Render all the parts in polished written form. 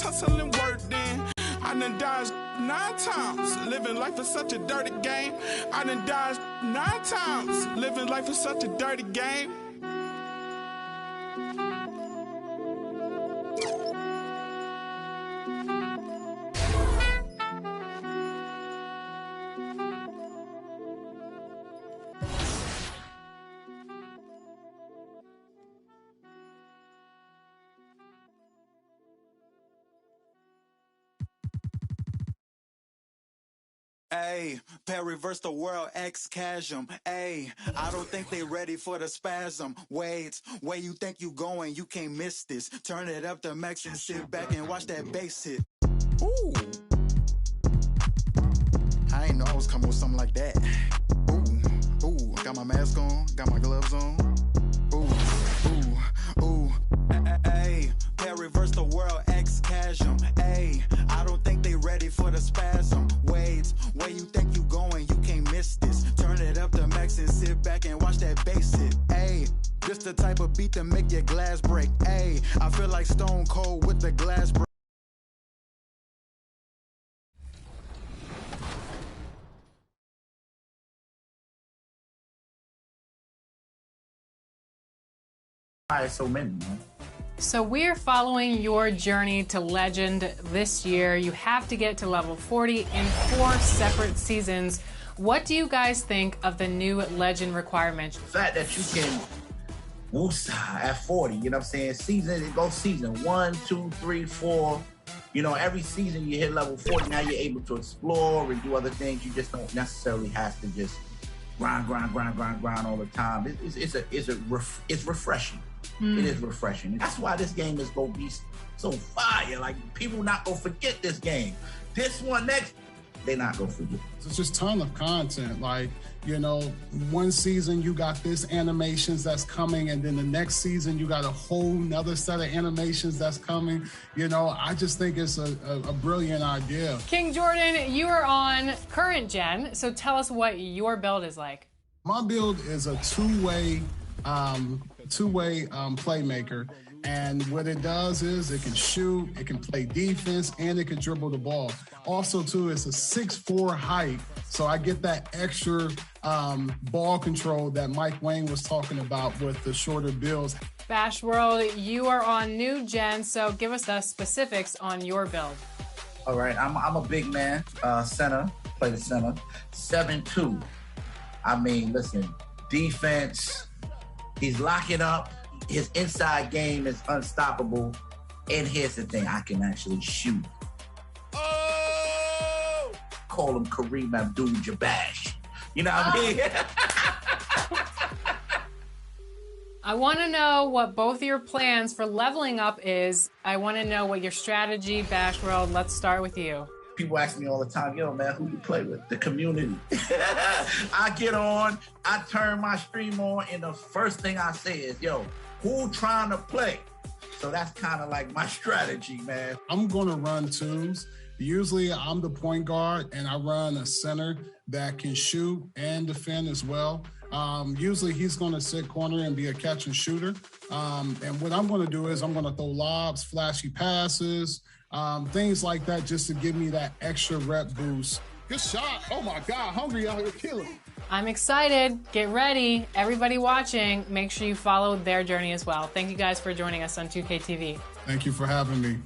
hustle and work then. I done dodged 9 times, living life is such a dirty game. I done dodged 9 times, living life is such a dirty game. Ayy, pair reverse the world, X chasm. Ayy, I don't think they ready for the spasm. Wait, where you think you going? You can't miss this. Turn it up to max and sit back and watch that bass hit. Ooh. I ain't know I was coming with something like that. Ooh, ooh, got my mask on, got my gloves on. Ooh, ooh, ooh. Ayy, pair reverse the world, X chasm. Ayy, I don't think they ready for the spasm. Wait, where you think you going? You can't miss this. Turn it up to max and sit back and watch that bass hit. Ayy, this the type of beat to make your glass break. Ayy, I feel like Stone Cold with the glass break. Why so many, man? So we're following your journey to legend this year. You have to get to level 40 in 4 separate seasons. What do you guys think of the new legend requirement? The fact that you can woosah at 40, you know what I'm saying? Season, it goes season 1, 2, 3, 4. You know, every season you hit level 40, now you're able to explore and do other things. You just don't necessarily have to just grind all the time. It's refreshing. It is refreshing. That's why this game is gonna be so fire. Like, people not gonna forget this game. This one next, they're not gonna forget. It's just a ton of content. Like, you know, one season you got this animations that's coming, and then the next season you got a whole nother set of animations that's coming. You know, I just think it's a brilliant idea. King Jordan, you are on current gen, so tell us what your build is like. My build is a two-way playmaker, and what it does is it can shoot, it can play defense, and it can dribble the ball. Also, too, it's a 6'4" height, so I get that extra ball control that Mike Wang was talking about with the shorter builds. Bash World, you are on new gen, so give us the specifics on your build. All right, I'm a big man, center, play the center, 7'2". I mean, listen, defense, he's locking up. His inside game is unstoppable. And here's the thing, I can actually shoot. Oh! Call him Kareem Abdul-Jabbar. You know what I mean? I want to know what both your plans for leveling up is. I want to know what your strategy, Bash World. Let's start with you. People ask me all the time, yo, man, who you play with? The community. I get on, I turn my stream on, and the first thing I say is, yo, who trying to play? So that's kind of like my strategy, man. I'm going to run twos. Usually I'm the point guard, and I run a center that can shoot and defend as well. Usually he's going to sit corner and be a catch and shooter. And what I'm going to do is I'm going to throw lobs, flashy passes, things like that, just to give me that extra rep boost. Good shot. Oh my God, Hungry out here killing. I'm excited. Get ready. Everybody watching, make sure you follow their journey as well. Thank you guys for joining us on 2K TV. Thank you for having me.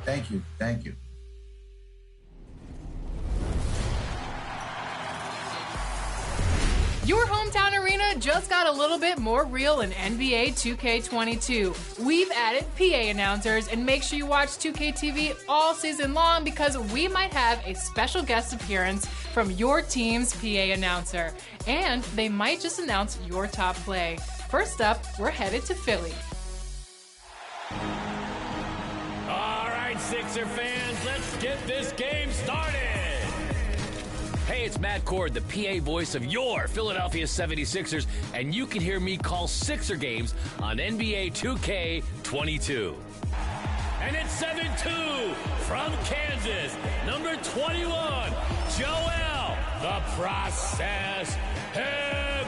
Thank you. Thank you. Your hometown arena just got a little bit more real in NBA 2K22. We've added PA announcers, and make sure you watch 2K TV all season long because we might have a special guest appearance from your team's PA announcer. And they might just announce your top play. First up, we're headed to Philly. All right, Sixer fans, let's get this game started. Hey, it's Matt Cord, the PA voice of your Philadelphia 76ers, and you can hear me call Sixer games on NBA 2K22. And it's 7-2 from Kansas, number 21, Joel, the Process Embiid.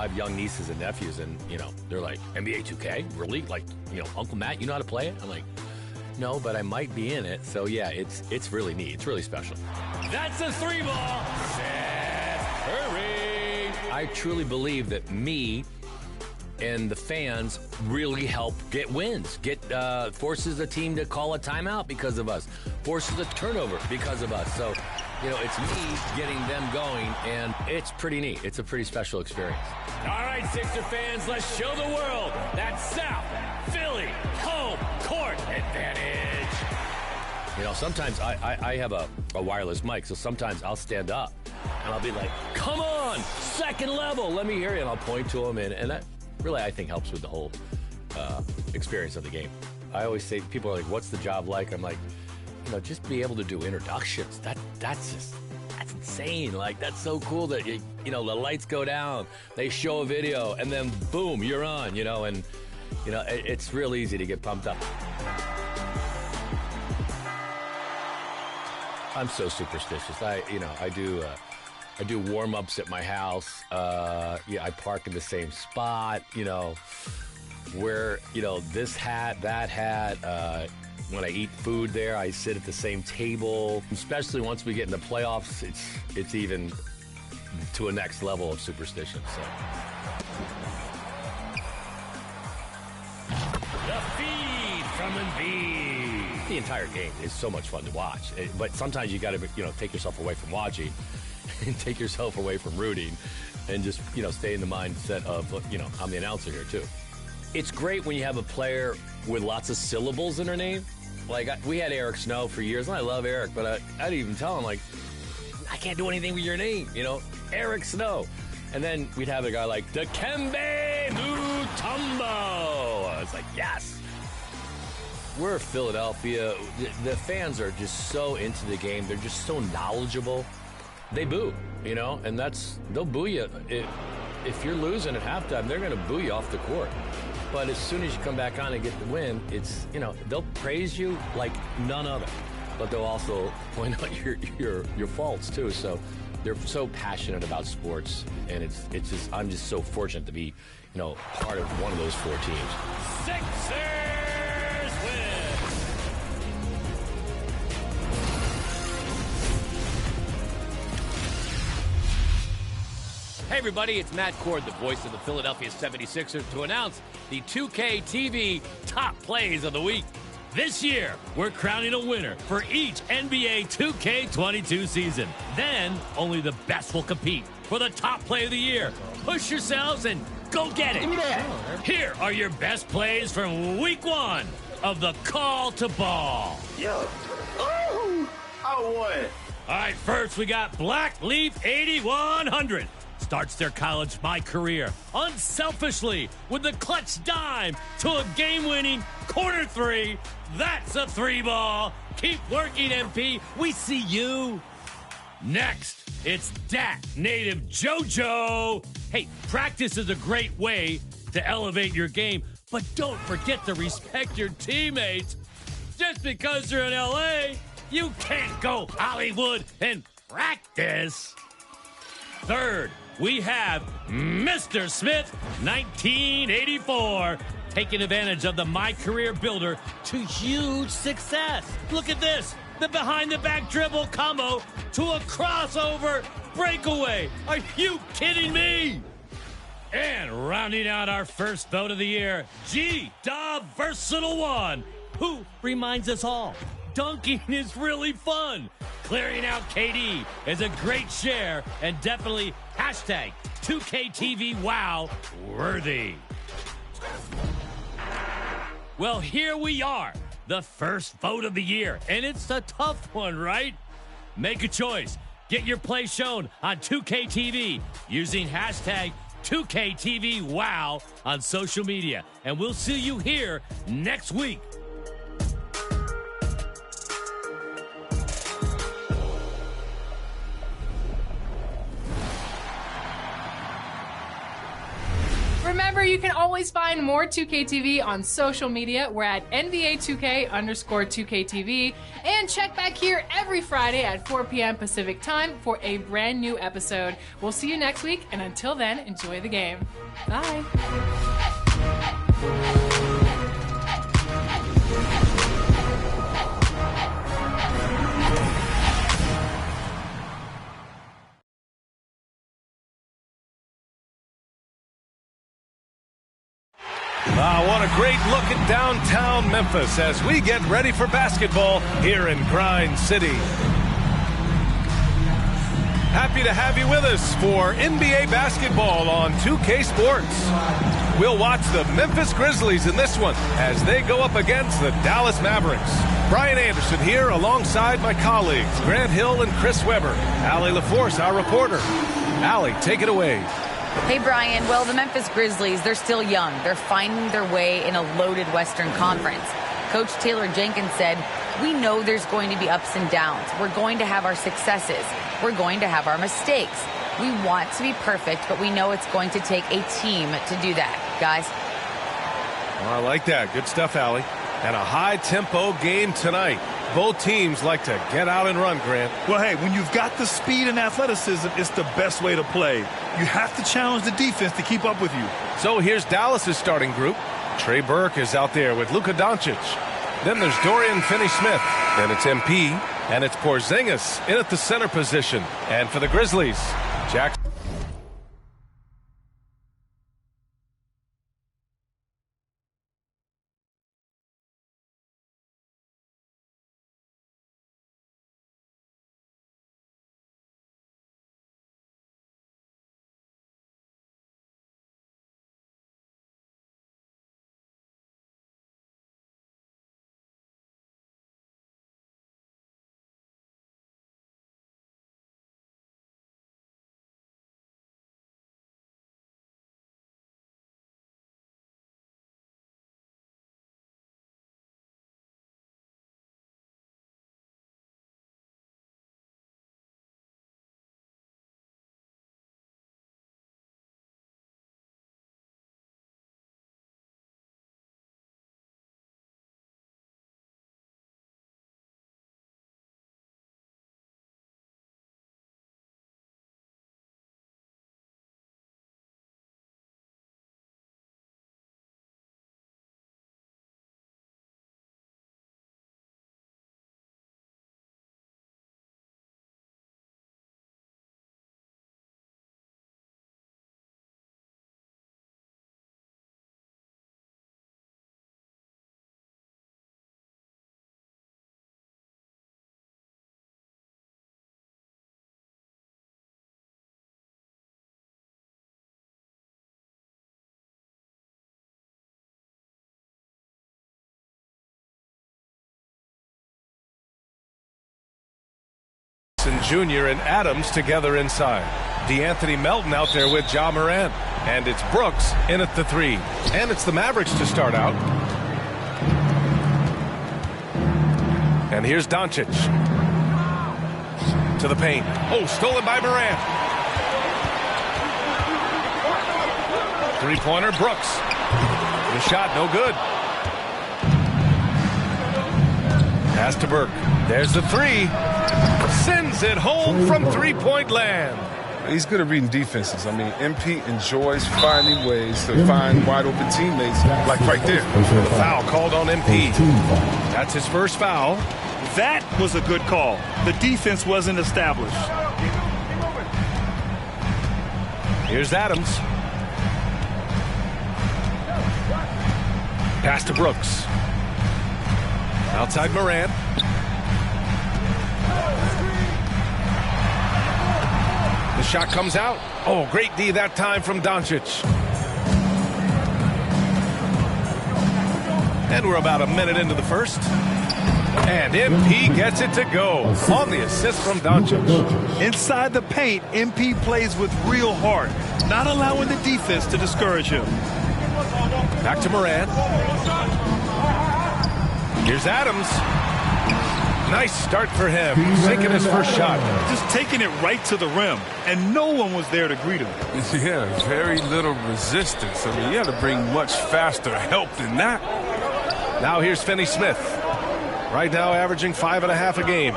I have young nieces and nephews, and, they're like, NBA 2K? Really? Like, Uncle Matt, you know how to play it? I'm like, no, but I might be in it. So, yeah, it's really neat. It's really special. That's a 3-ball. Seth Curry. I truly believe that me and the fans really help get wins, forces the team to call a timeout because of us, forces a turnover because of us. So, it's me getting them going, and it's pretty neat. It's a pretty special experience. All right, Sixer fans, let's show the world that South Philly home court advantage. Sometimes I have a wireless mic, so sometimes I'll stand up, and I'll be like, come on, second level, let me hear you, and I'll point to them, and that really, I think, helps with the whole experience of the game. I always say, people are like, what's the job like? I'm like, just be able to do introductions. That's insane. Like, that's so cool that, the lights go down, they show a video, and then boom, you're on, and, it's real easy to get pumped up. I'm so superstitious. I do warm-ups at my house. I park in the same spot, wear, this hat, that hat. When I eat food there, I sit at the same table. Especially once we get in the playoffs, it's even to a next level of superstition. So. The feed from Embiid. The entire game is so much fun to watch. But sometimes you got to, take yourself away from watching and take yourself away from rooting and just, stay in the mindset of, I'm the announcer here too. It's great when you have a player with lots of syllables in her name. Like, we had Eric Snow for years, and I love Eric, but I didn't even tell him, like, I can't do anything with your name, Eric Snow. And then we'd have a guy like Dikembe Mutombo. I was like, yes. We're Philadelphia. The fans are just so into the game. They're just so knowledgeable. They boo, and they'll boo you. If you're losing at halftime, they're going to boo you off the court. But as soon as you come back on and get the win, it's, they'll praise you like none other. But they'll also point out your faults too. So they're so passionate about sports, and it's just, I'm just so fortunate to be, part of one of those 4 teams. Sixers win. Hey everybody, it's Matt Cord, the voice of the Philadelphia 76ers, to announce the 2K TV top plays of the week. This year, we're crowning a winner for each NBA 2K22 season. Then, only the best will compete for the top play of the year. Push yourselves and go get it. Here are your best plays from week 1 of the Call to Ball. Yo. Oh, I won. All right, first we got Black Leaf 8100. Starts their college My Career unselfishly with the clutch dime to a game-winning corner 3. That's a 3-ball. Keep working, MP. We see you. Next, it's Dat native JoJo. Hey, practice is a great way to elevate your game, but don't forget to respect your teammates. Just because you're in LA, you can't go Hollywood and practice. Third, we have Mr. Smith, 1984, taking advantage of the My Career Builder to huge success. Look at this, the behind-the-back dribble combo to a crossover breakaway. Are you kidding me? And rounding out our first vote of the year, G-Da Versatile One, who reminds us all, dunking is really fun. Clearing out KD is a great share and definitely hashtag 2KTV Wow worthy. Well, here we are, the first vote of the year, and it's a tough one, right? Make a choice. Get your play shown on 2KTV using hashtag 2KTV Wow on social media, and we'll see you here next week. Remember, you can always find more 2KTV on social media. We're at NBA2K_2KTV. And check back here every Friday at 4 p.m. Pacific time for a brand new episode. We'll see you next week, and until then, enjoy the game. Bye. What a great look at downtown Memphis as we get ready for basketball here in Grind City. Happy to have you with us for NBA basketball on 2K Sports. We'll watch the Memphis Grizzlies in this one as they go up against the Dallas Mavericks. Brian Anderson here alongside my colleagues Grant Hill and Chris Webber. Allie LaForce, our reporter. Allie, take it away. Hey, Brian. Well, the Memphis Grizzlies, they're still young. They're finding their way in a loaded Western Conference. Coach Taylor Jenkins said, we know there's going to be ups and downs. We're going to have our successes. We're going to have our mistakes. We want to be perfect, but we know it's going to take a team to do that, guys. Well, I like that. Good stuff, Allie. And a high-tempo game tonight. Both teams like to get out and run, Grant. Well, hey, when you've got the speed and athleticism, it's the best way to play. You have to challenge the defense to keep up with you. So here's Dallas's starting group. Trey Burke is out there with Luka Doncic. Then there's Dorian Finney-Smith. Then it's MP. And it's Porzingis in at the center position. And for the Grizzlies, Jackson. Jr. and Adams together inside. DeAnthony Melton out there with Ja Morant. And it's Brooks in at the three. And it's the Mavericks to start out. And here's Doncic. To the paint. Oh, stolen by Morant. Three-pointer, Brooks. The shot, no good. Pass to Burke. There's the three. Sends it home from three-point land. He's good at reading defenses. I mean, MP enjoys finding ways to find wide-open teammates, like right there. The foul called on MP. That's his first foul. That was a good call. The defense wasn't established. Here's Adams. Pass to Brooks. Outside Morant. The shot comes out. Oh, great D that time from Doncic. And we're about a minute into the first. And MP gets it to go on the assist from Doncic. Inside the paint, MP plays with real heart, not allowing the defense to discourage him. Back to Morant. Here's Adams. Nice start for him. Sinking his first shot. Just taking it right to the rim, and no one was there to greet him. Yeah, very little resistance. I mean, you had to bring much faster help than that. Now here's Finney Smith. Right now averaging 5.5 a game.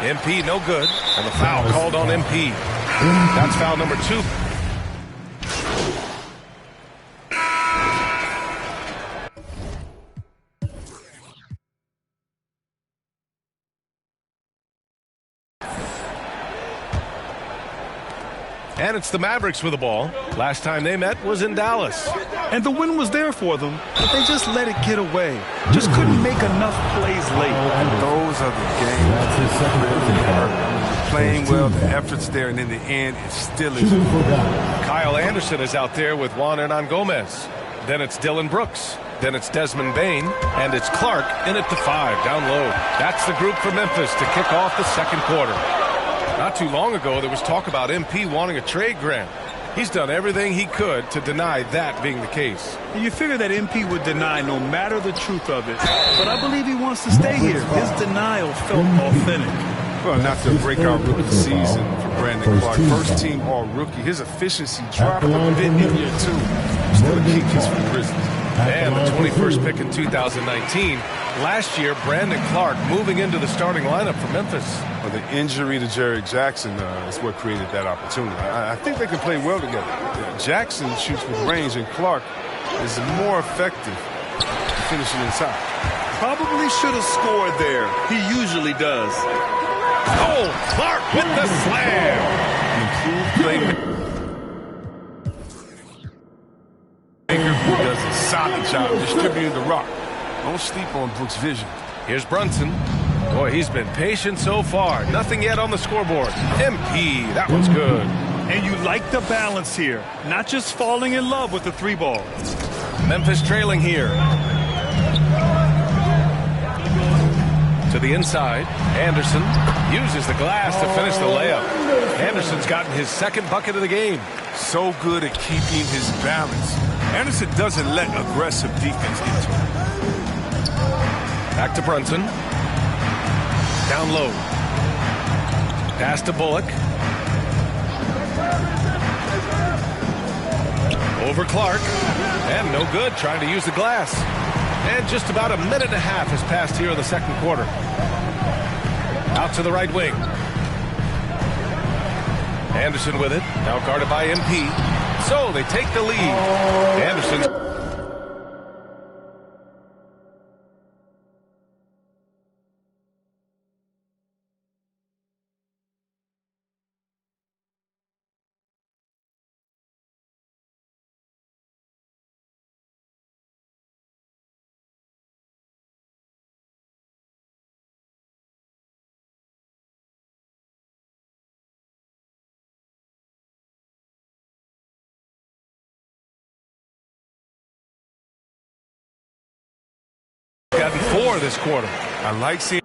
MP no good, and the foul called on MP. That's foul number 2. And it's the Mavericks with the ball. Last time they met was in Dallas. And the win was there for them, but they just let it get away. Just couldn't make enough plays late. And those are the games that really hurt. Playing well, the effort's there, and in the end, it still isn't. Kyle Anderson is out there with Juan Hernan Gomez. Then it's Dylan Brooks. Then it's Desmond Bain. And it's Clark in at the 5, down low. That's the group for Memphis to kick off the second quarter. Not too long ago, there was talk about MP wanting a trade grant. He's done everything he could to deny that being the case. You figure that MP would deny no matter the truth of it. But I believe he wants to stay here. His denial felt authentic. Well, not to break our rookie season for Brandon Clark. First team all-rookie. His efficiency dropped a bit in year 2. Still a key piece for the Grizzlies. And the 21st pick in 2019. Last year, Brandon Clark moving into the starting lineup for Memphis. Well, the injury to Jarrett Jackson is what created that opportunity. I think they can play well together. Jackson shoots with range, and Clark is more effective finishing inside. Probably should have scored there. He usually does. Oh, Clark with the slam. Improved playmaker who does a solid job distributing the rock. Don't sleep on Brooks' vision. Here's Brunson. Boy, he's been patient so far. Nothing yet on the scoreboard. MP, that one's good. And you like the balance here. Not just falling in love with the 3-ball. Memphis trailing here. To the inside. Anderson uses the glass to finish the layup. Anderson's gotten his second bucket of the game. So good at keeping his balance. Anderson doesn't let aggressive defense into him. Back to Brunson. Down low. Pass to Bullock. Over Clark. And no good, trying to use the glass. And just about a minute and a half has passed here in the second quarter. Out to the right wing. Anderson with it. Now guarded by MP. So they take the lead. Anderson. Gotten 4 this quarter. I like seeing.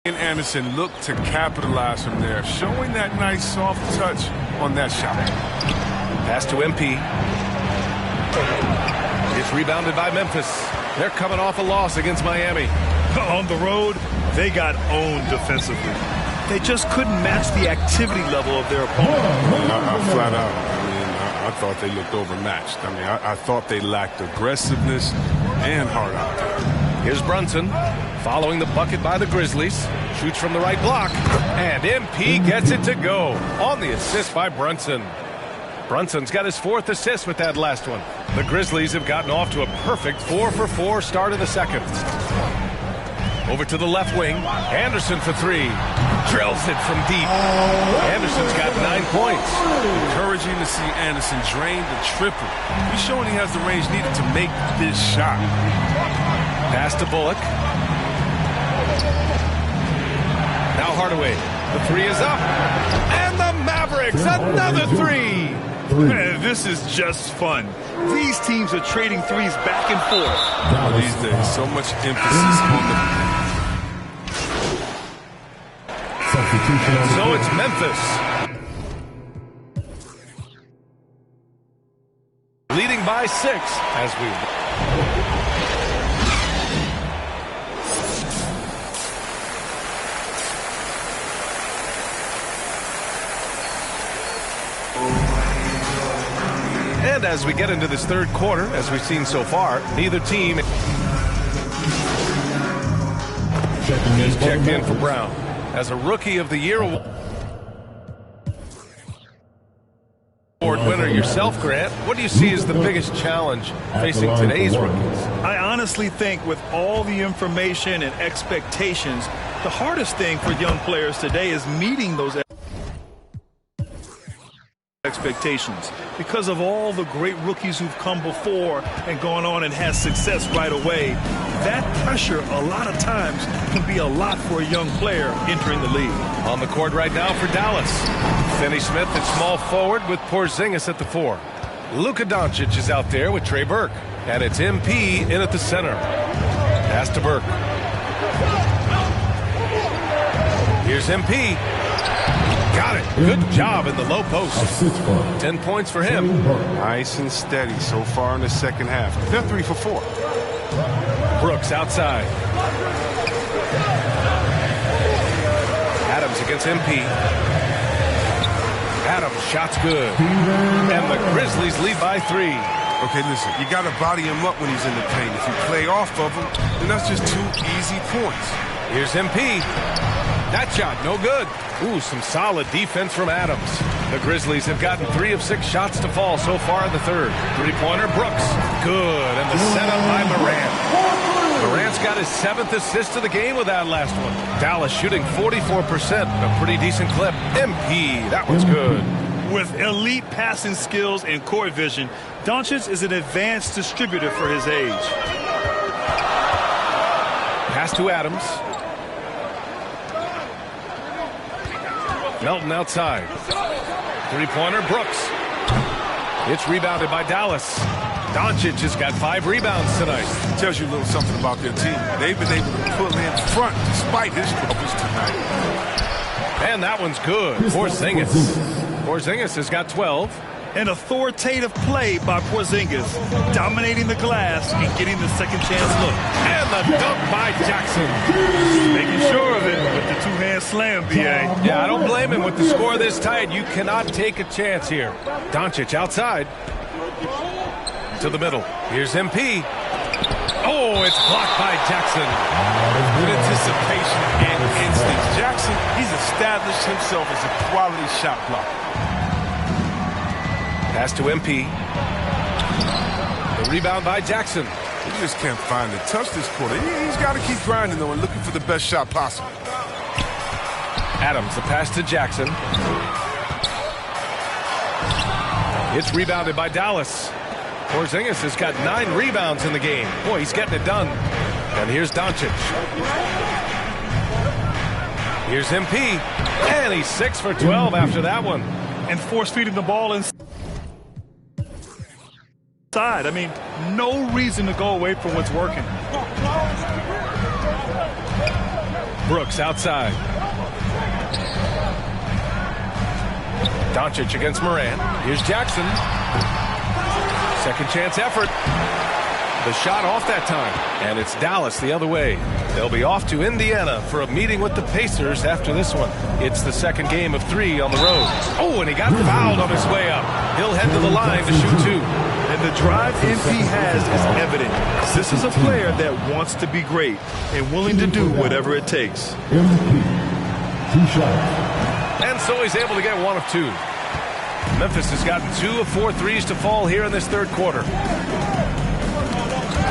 Anderson looked to capitalize from there, showing that nice soft touch on that shot. Pass to MP. It's rebounded by Memphis. They're coming off a loss against Miami. On the road, they got owned defensively. They just couldn't match the activity level of their opponent. Flat out. I thought they looked overmatched. I thought they lacked aggressiveness and heart out there. Here's Brunson. Following the bucket by the Grizzlies. Shoots from the right block. And MP gets it to go. On the assist by Brunson. Brunson's got his 4th assist with that last one. The Grizzlies have gotten off to a perfect 4-for-4 start of the second. Over to the left wing. Anderson for 3. drills it from deep. Anderson's got 9 points. Encouraging to see Anderson drain the triple. He's showing he has the range needed to make this shot. Pass to Bullock. Now Hardaway. The three is up. And the Mavericks, another three. Man, this is just fun. These teams are trading threes back and forth. These days, so much emphasis on the... So it's Memphis. Leading by 6 as we... And as we get into this third quarter, as we've seen so far, neither team is checked in for Brown. As a Rookie of the Year award winner yourself, Grant, what do you see as the biggest challenge facing today's rookies? I honestly think with all the information and expectations, the hardest thing for young players today is meeting those expectations because of all the great rookies who've come before and gone on and had success right away. That pressure a lot of times can be a lot for a young player entering the league. On the court right now for Dallas. Finney-Smith at small forward with Porzingis at the 4. Luka Doncic is out there with Trey Burke. And it's MP in at the center. Pass to Burke. Here's MP. Got it. Good job in the low post. 10 points for him. Nice and steady so far in the second half. They're 3 for 4. Brooks outside. Adams against MP. Adams, shot's good. And the Grizzlies lead by 3. Okay, listen, you got to body him up when he's in the paint. If you play off of him, then that's just 2 easy points. Here's MP. That shot, no good. Ooh, some solid defense from Adams. The Grizzlies have gotten 3 of 6 shots to fall so far in the third. Three-pointer, Brooks. Good, and the setup by Morant. Morant's got his 7th assist of the game with that last one. Dallas shooting 44%, a pretty decent clip. MP, that one's good. With elite passing skills and court vision, Doncic is an advanced distributor for his age. Pass to Adams. Melton outside. Three-pointer, Brooks. It's rebounded by Dallas. Doncic has got 5 rebounds tonight. Tells you a little something about their team. They've been able to pull in front despite his troubles tonight. And that one's good. Porzingis. Porzingis has got 12. An authoritative play by Porzingis, dominating the glass and getting the second chance look. And the dunk by Jackson. Making sure of it with the 2-hand slam, B.A. Yeah, I don't blame him with the score this tight. You cannot take a chance here. Doncic outside. To the middle. Here's MP. Oh, it's blocked by Jackson. Good anticipation and instincts. Jackson, he's established himself as a quality shot blocker. Pass to MP. The rebound by Jackson. He just can't find the touch this quarter. He's got to keep grinding, though, and looking for the best shot possible. Adams, the pass to Jackson. It's rebounded by Dallas. Porzingis has got 9 rebounds in the game. Boy, he's getting it done. And here's Doncic. Here's MP. And he's 6 for 12 after that one. And force-feeding the ball inside. I mean, no reason to go away from what's working. Brooks outside. Doncic against Morant. Here's Jackson. Second chance effort. The shot off that time. And it's Dallas the other way. They'll be off to Indiana for a meeting with the Pacers after this one. It's the second game of 3 on the road. Oh, and he got fouled on his way up. He'll head to the line to shoot 2. And the drive MP has is evident. This is a player that wants to be great and willing to do whatever it takes. And so he's able to get 1 of 2. Memphis has gotten 2 of 4 threes to fall here in this third quarter.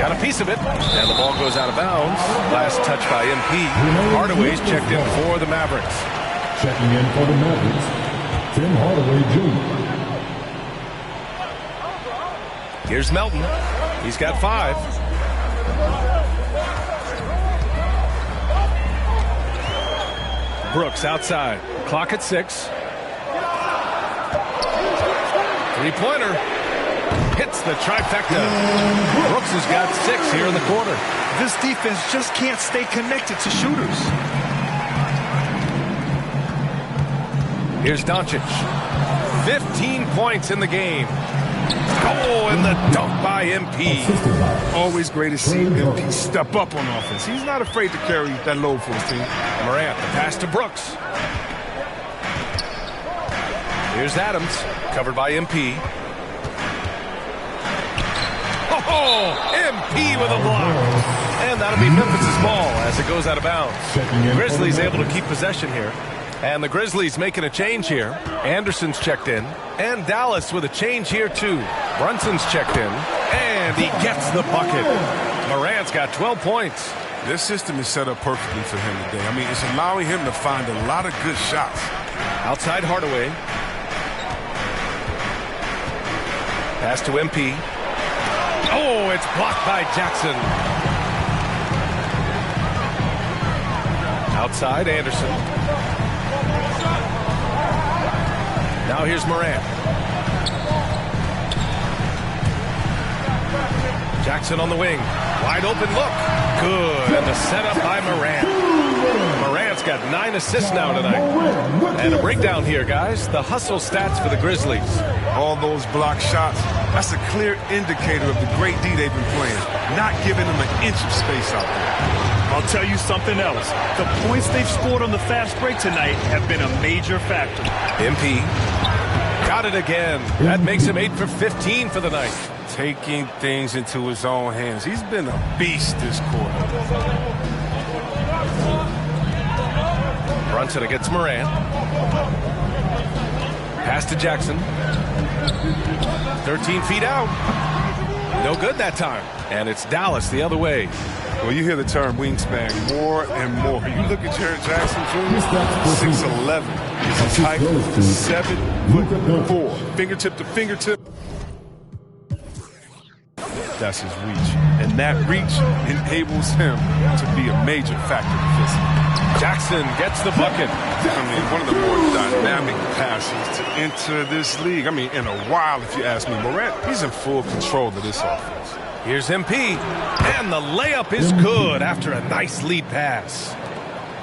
Got a piece of it, and the ball goes out of bounds. Last touch by MP. Hardaway's checked in for the Mavericks. Checking in for the Mavericks, Tim Hardaway Jr. Here's Melton. He's got 5. Brooks outside. Clock at 6. Three-pointer. Hits the trifecta. Brooks has got 6 here in the quarter. This defense just can't stay connected to shooters. Here's Doncic. 15 points in the game. Oh, and the dunk by MP. Always great to see MP step up on offense. He's not afraid to carry that load for his team. Morant, the pass to Brooks. Here's Adams, covered by MP. Oh, MP with a block. And that'll be Memphis' ball as it goes out of bounds. Grizzlies able to keep possession here. And the Grizzlies making a change here. Anderson's checked in. And Dallas with a change here, too. Brunson's checked in. And he gets the bucket. Morant's got 12 points. This system is set up perfectly for him today. I mean, it's allowing him to find a lot of good shots. Outside Hardaway. Pass to MP. Oh, it's blocked by Jackson. Outside Anderson. Now here's Morant. Jackson on the wing. Wide open look. Good. And the setup by Morant. Morant's got 9 assists now tonight. And a breakdown here, guys. The hustle stats for the Grizzlies. All those block shots, that's a clear indicator of the great D they've been playing. Not giving them an inch of space out there. I'll tell you something else. The points they've scored on the fast break tonight have been a major factor. MP got it again. That makes him 8 for 15 for the night. Taking things into his own hands. He's been a beast this quarter. Brunson against Morant. Pass to Jackson. 13 feet out. No good that time. And it's Dallas the other way. Well, you hear the term wingspan more and more. You look at Jared Jackson Jr., 6'11". His height is 7'4". Fingertip to fingertip. That's his reach. And that reach enables him to be a major factor defensively. Jackson gets the bucket. I mean, one of the more dynamic passes to enter this league. I mean, in a while, if you ask me. Morant, he's in full control of this offense. Here's MP. And the layup is good after a nice lead pass.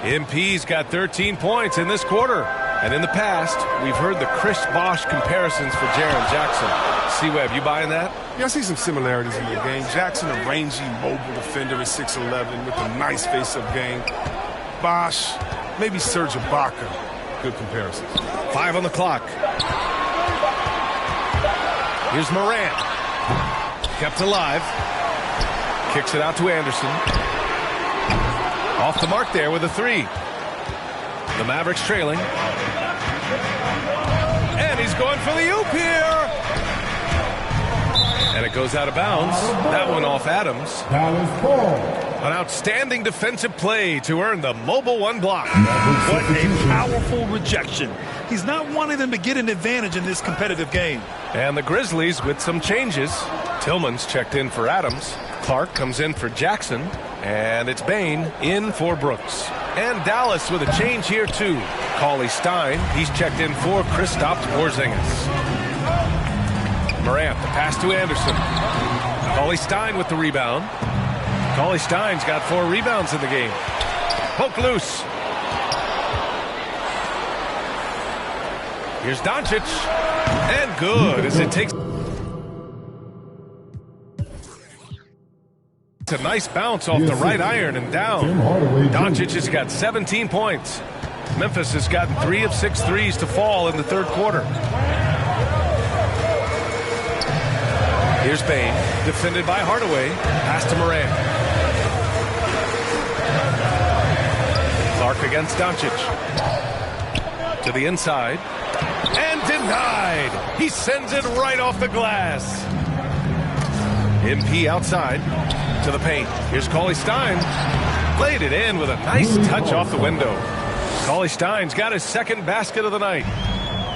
MP's got 13 points in this quarter. And in the past, we've heard the Chris Bosh comparisons for Jaren Jackson. C-Web, you buying that? Yeah, I see some similarities in the game. Jackson, a rangy, mobile defender at 6'11", with a nice face-up game. Bosh, maybe Serge Ibaka. Good comparisons. 5 on the clock. Here's Morant. Kept alive. Kicks it out to Anderson. Off the mark there with a 3. The Mavericks trailing. And he's going for the oop here. And it goes out of bounds. That one off Adams. An outstanding defensive play to earn the mobile 1 block. What a powerful rejection. He's not wanting them to get an advantage in this competitive game. And the Grizzlies with some changes. Tillman's checked in for Adams. Clark comes in for Jackson. And it's Bain in for Brooks. And Dallas with a change here, too. Cauley Stein, he's checked in for Kristaps Porzingis. Morant, the pass to Anderson. Cauley Stein with the rebound. Cauley Stein's got 4 rebounds in the game. Poke loose. Here's Doncic. And good as it takes... It's a nice bounce off the right iron and down. Doncic has got 17 points. Memphis has gotten 3 of 6 threes to fall in the third quarter. Here's Bain, defended by Hardaway. Pass to Morant. Clark against Doncic. To the inside. And denied. He sends it right off the glass. MP outside. To the paint. Here's Cauley Stein. Played it in with a nice touch off the window. Cauley Stein's got his second basket of the night.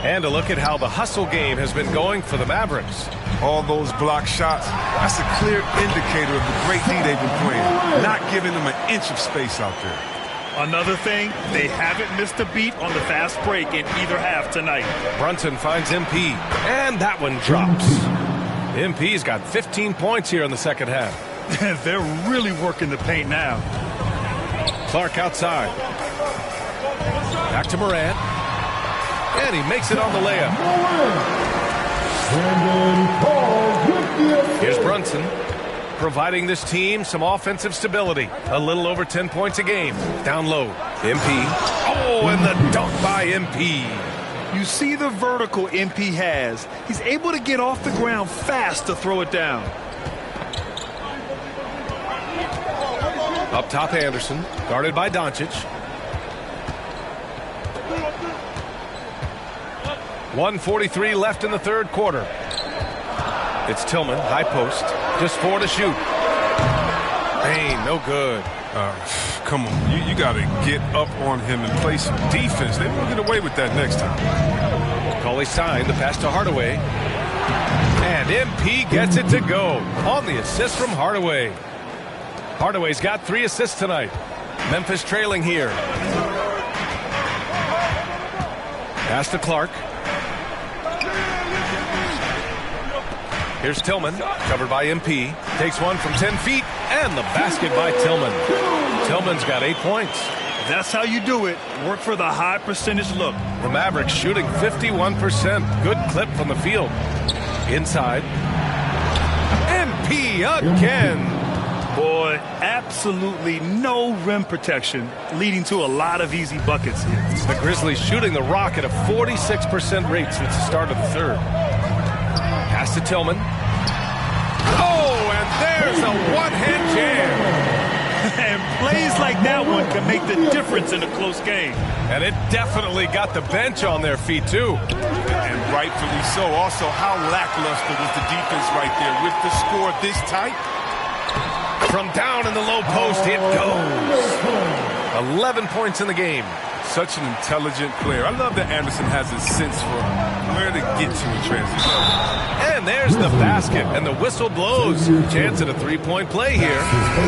And a look at how the hustle game has been going for the Mavericks. All those block shots, that's a clear indicator of the great D they've been playing. Not giving them an inch of space out there. Another thing, they haven't missed a beat on the fast break in either half tonight. Brunson finds MP, and that one drops. MP's got 15 points here in the second half. They're really working the paint now. Clark outside. Back to Morant. And he makes it on the layup. Here's Brunson, providing this team some offensive stability. A little over 10 points a game. Down low. MP. Oh, and the dunk by MP. You see the vertical MP has. He's able to get off the ground fast to throw it down. Up top, Anderson, guarded by Doncic. 1:43 left in the third quarter. It's Tillman, high post, just 4 to shoot. Payne, no good. Come on, you got to get up on him and play some defense. They won't get away with that next time. Cauley Stein, the pass to Hardaway. And MP gets it to go on the assist from Hardaway. Hardaway's got 3 assists tonight. Memphis trailing here. Pass to Clark. Here's Tillman, covered by MP. Takes one from 10 feet, and the basket by Tillman. Tillman's got 8 points. That's how you do it. Work for the high percentage look. The Mavericks shooting 51%. Good clip from the field. Inside. MP again. Boy, absolutely no rim protection, leading to a lot of easy buckets here. The Grizzlies shooting the rock at a 46% rate since the start of the third. Pass to Tillman. Oh, and there's a one-hand jam. And plays like that one can make the difference in a close game. And it definitely got the bench on their feet, too. And rightfully so. Also, how lackluster was the defense right there with the score this tight? From down in the low post, it goes. 11 points in the game. Such an intelligent player. I love that Anderson has a sense for where to get to in transition. And there's the basket, and the whistle blows. Chance at a three-point play here.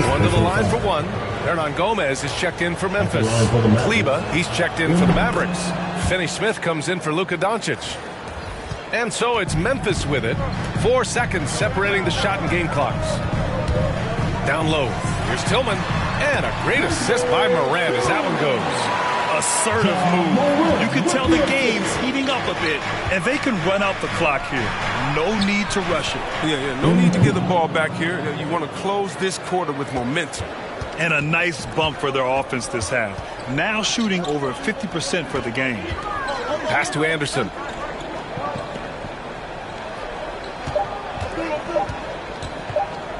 One to the line for one. Hernan Gomez is checked in for Memphis. Kleba, he's checked in for the Mavericks. Finney-Smith comes in for Luka Doncic. And so it's Memphis with it. 4 seconds separating the shot and game clocks. Down low. Here's Tillman. And a great assist by Morant as that one goes. Assertive move. You can tell the game's heating up a bit, and they can run out the clock here. No need to rush it. Yeah, no need to get the ball back here. You want to close this quarter with momentum. And a nice bump for their offense this half. Now shooting over 50% for the game. Pass to Anderson.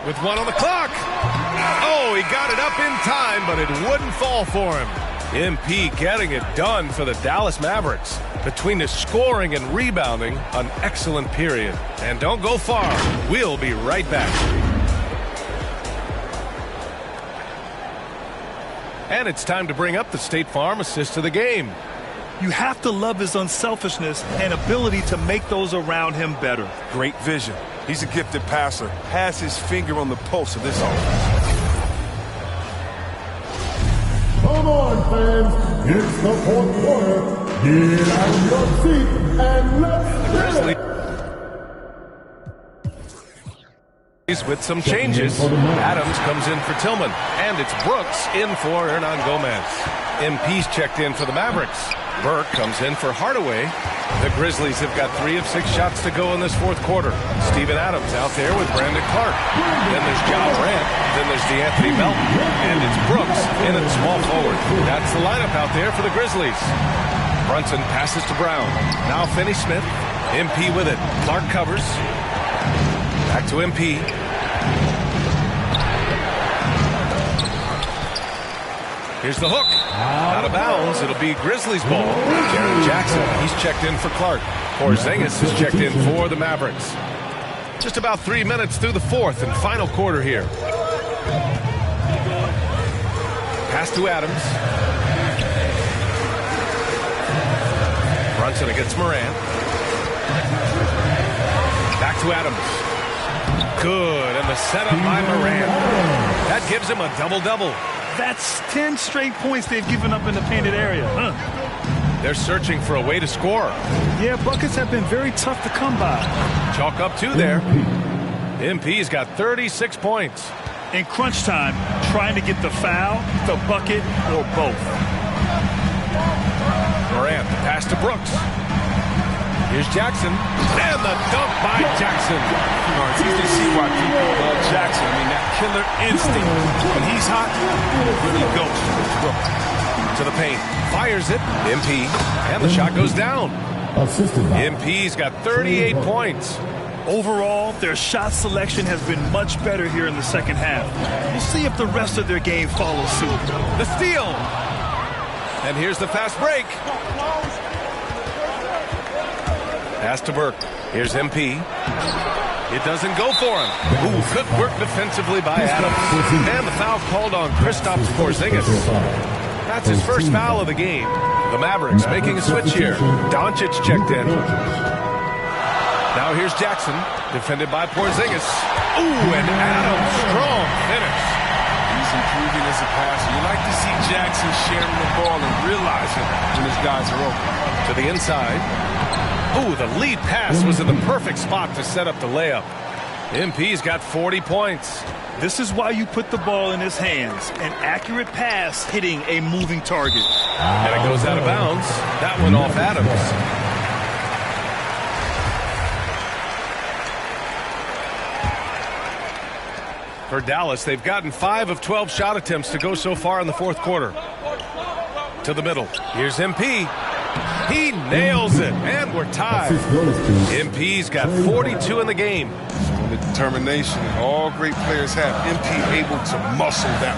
With one on the clock. Oh, he got it up in time, but it wouldn't fall for him. MP getting it done for the Dallas Mavericks. Between the scoring and rebounding, an excellent period. And don't go far. We'll be right back. And it's time to bring up the State Farm assist of the game. You have to love his unselfishness and ability to make those around him better. Great vision. He's a gifted passer. Has his finger on the pulse of this offense. Come on, fans. It's the fourth quarter. Get out of your seat and let's get it. With some changes, Adams comes in for Tillman, and it's Brooks in for Hernan Gomez. MP's checked in for the Mavericks. Burke comes in for Hardaway. The Grizzlies have got 3 of 6 shots to go in this fourth quarter. Steven Adams out there with Brandon Clark. Then there's Ja Morant. Then there's DeAnthony Melton. And it's Brooks in at small forward. That's the lineup out there for the Grizzlies. Brunson passes to Brown. Now Finney-Smith. MP with it. Clark covers. Back to MP. Here's the hook. Out of bounds. It'll be Grizzlies ball. Jaren Jackson, he's checked in for Clark. Porzingis is checked in for the Mavericks. Just about 3 minutes through the fourth and final quarter here. Pass to Adams. Johnson against Morant. Back to Adams. Good, and the setup by Morant. That gives him a double-double. That's 10 straight points they've given up in the painted area. They're searching for a way to score. Yeah, buckets have been very tough to come by. Chalk up 2 there. MP's got 36 points. In crunch time, trying to get the foul, the bucket, or both. Morant, the pass to Brooks. Here's Jackson, and the dunk by Jackson. It's easy to see why people love Jackson. I mean, that killer instinct. When he's hot, it really goes. To the paint, fires it. MP, and the shot goes down. MP's got 38 points. Overall, their shot selection has been much better here in the second half. We'll see if the rest of their game follows suit. The steal. And here's the fast break. Pass to Burke. Here's MP. It doesn't go for him. Ooh, good work defensively by Adams. And the foul called on Kristaps Porzingis. That's his first foul of the game. The Mavericks making a switch here. Doncic checked in. Now here's Jackson, defended by Porzingis. Ooh, and Adams, strong finish. He's improving as a passer. You like to see Jackson sharing the ball and realizing when his guys are open. To the inside. Ooh, the lead pass was in the perfect spot to set up the layup. MP's got 40 points. This is why you put the ball in his hands. An accurate pass hitting a moving target. And it goes out of bounds. That one off Adams. For Dallas, they've gotten 5 of 12 shot attempts to go so far in the fourth quarter. To the middle. Here's MP. He nails it, and we're tied. MP's got 42 in the game. The determination all great players have. MP able to muscle down.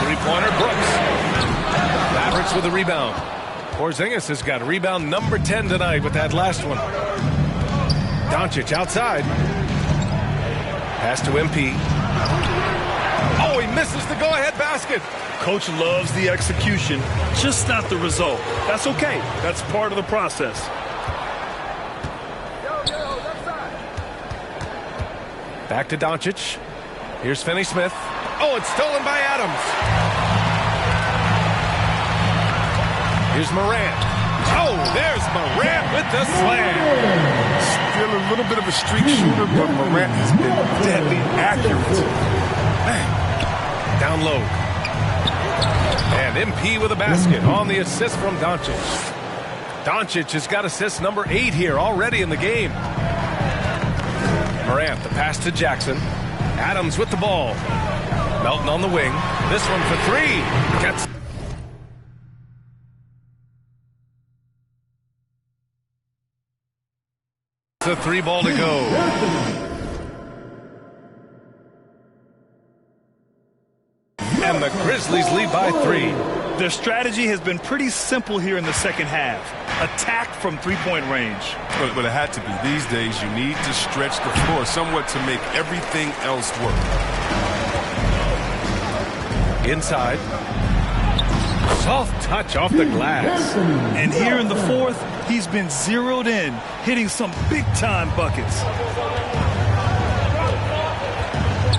Three-pointer, Brooks. Mavericks with a rebound. Porzingis has got rebound number 10 tonight with that last one. Doncic outside. Pass to MP. Oh, he misses the go-ahead basket. Coach loves the execution, just not the result. That's okay. That's part of the process. Back to Doncic. Here's Finney-Smith. Oh, it's stolen by Adams. Here's Morant. Oh, there's Morant with the slam. Still a little bit of a streak shooter, but Morant has been deadly accurate. Man. Down low. And MP with a basket on the assist from Doncic. Doncic has got assist number 8 here already in the game. Morant, the pass to Jackson. Adams with the ball. Melton on the wing. This one for 3. Gets the 3 ball to go. And the Grizzlies lead by 3. Their strategy has been pretty simple here in the second half. Attack from three-point range. But it had to be. These days, you need to stretch the floor somewhat to make everything else work. Inside. Soft touch off the glass. And here in the fourth, he's been zeroed in, hitting some big-time buckets.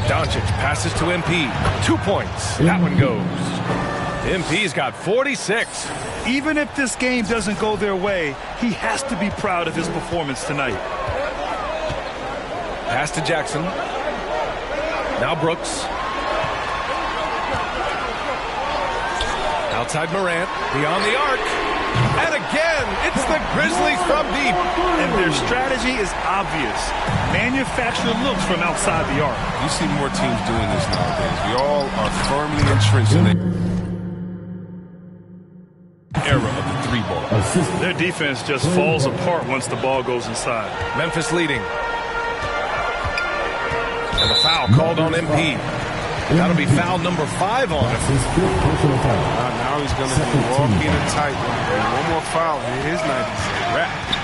Doncic passes to MP. 2 points. That one goes. MP's got 46. Even if this game doesn't go their way, he has to be proud of his performance tonight. Pass to Jackson. Now Brooks. Outside Morant. Beyond the arc. And again, it's the Grizzlies from deep. And their strategy is obvious. Manufacture looks from outside the arc. You see more teams doing this nowadays. We all are firmly entrenched in the era of the 3-ball. Their defense just falls apart once the ball goes inside. Memphis leading. And the foul called on MP. That'll be foul number 5 on him. Now he's going to be walking a tight one. One more foul. His night is wrapped.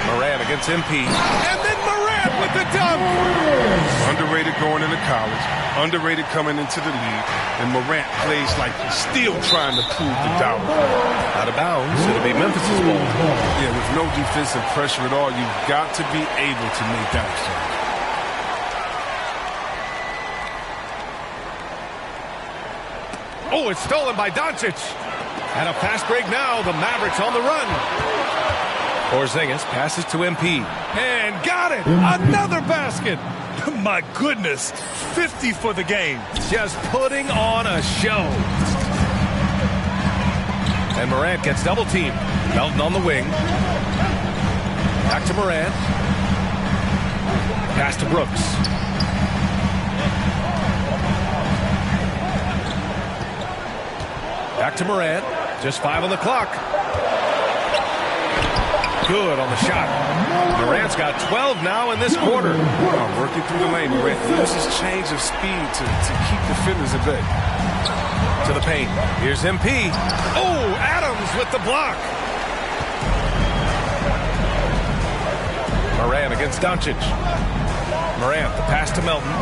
Morant against MP. And then Morant Morant with the dunk. Underrated going into college, underrated coming into the league, and Morant plays like he's still trying to prove the doubt. Out of bounds. It'll be Memphis's ball. Yeah, with no defensive pressure at all, you've got to be able to make that exchange. Oh, it's stolen by Doncic. And a fast break now. The Mavericks on the run. Porzingis passes to MP. And got it. Another basket. My goodness. 50 for the game. Just putting on a show. And Morant gets double teamed. Melton on the wing. Back to Morant. Pass to Brooks. Back to Morant. Just 5 on the clock. Good on the shot. Morant's got 12 now in this quarter. Working through the lane. Morant uses change of speed to keep defenders at bay. To the paint. Here's MP. Oh, Adams with the block. Morant against Doncic. Morant, the pass to Melton.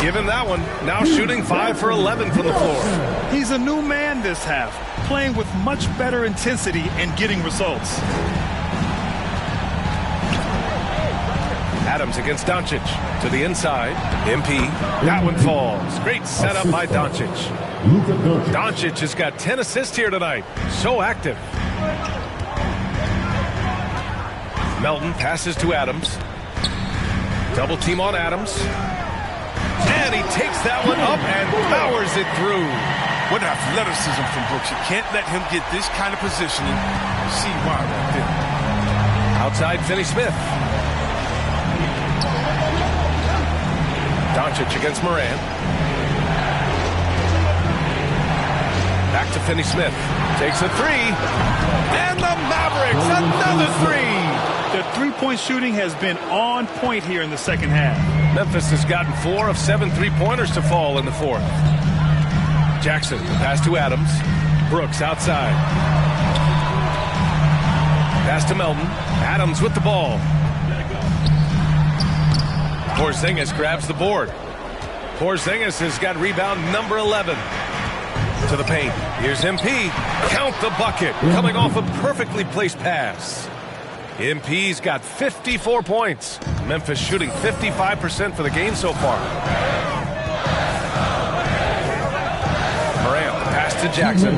Give him that one. Now shooting 5 for 11 from the floor. He's a new man this half, playing with much better intensity and getting results. Adams against Doncic. To the inside. MP. That one falls. Great setup by Doncic. Doncic has got 10 assists here tonight. So active. Melton passes to Adams. Double team on Adams. And he takes that one up and powers it through. What athleticism from Brooks. You can't let him get this kind of positioning. See why right there. Outside Finney-Smith. Doncic against Morant. Back to Finney-Smith. Takes a three. And the Mavericks, another three. The three-point shooting has been on point here in the second half. Memphis has gotten 4 of 7 three-pointers to fall in the fourth. Jackson, pass to Adams. Brooks outside. Pass to Melton. Adams with the ball. Porzingis grabs the board. Porzingis has got rebound number 11. To the paint. Here's MP. Count the bucket. Coming off a perfectly placed pass. MP's got 54 points. Memphis shooting 55% for the game so far. Morant, the pass to Jackson.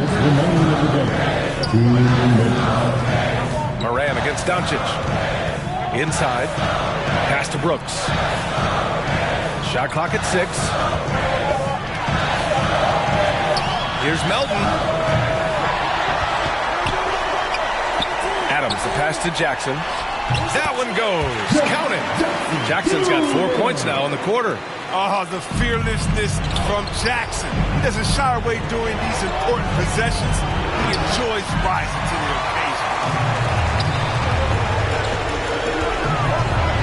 Morant against Doncic. Inside. Pass to Brooks. Shot clock at 6. Here's Melton. Adams, the pass to Jackson. That one goes. Count it. Jackson's got 4 points now in the quarter. Oh, the fearlessness from Jackson. He doesn't shy away during these important possessions. He enjoys rising to the occasion.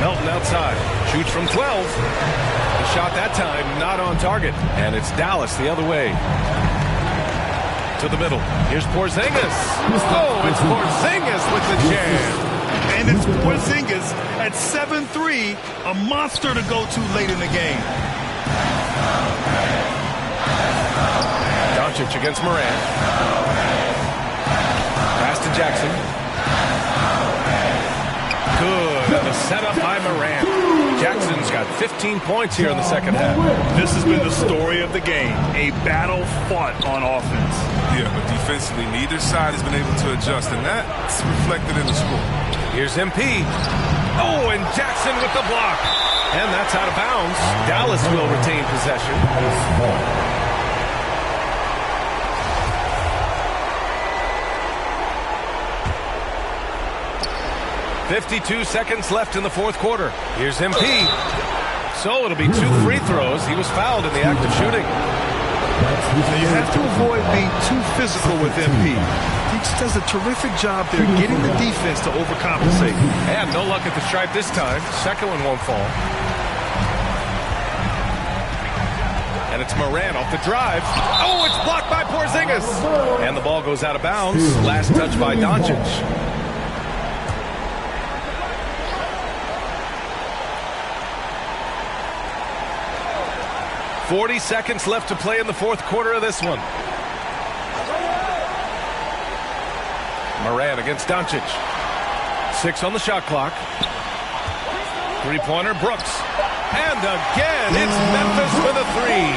Melton outside. Shoots from 12. The shot that time not on target. And it's Dallas the other way. To the middle. Here's Porzingis. Oh, it's Porzingis with the jam. And it's Porzingis at 7-3, a monster to go to late in the game. Doncic against Morant. Pass to Jackson. Good. And the setup by Morant. Jackson's got 15 points here in the second half. This has been the story of the game. A battle fought on offense. Yeah, but defensively, neither side has been able to adjust, and that's reflected in the score. Here's MP. Oh, and Jackson with the block. And that's out of bounds. Dallas will retain possession. 52 seconds left in the fourth quarter. Here's MP. So it'll be 2 free throws. He was fouled in the act of shooting. Now you have to avoid being too physical with MP. He just does a terrific job there getting the defense to overcompensate. And no luck at the stripe this time. Second one won't fall. And it's Morant off the drive. Oh, it's blocked by Porzingis. And the ball goes out of bounds. Last touch by Doncic. 40 seconds left to play in the fourth quarter of this one. Moran against Doncic. 6 on the shot clock. Three-pointer, Brooks. And again, it's Memphis with a 3.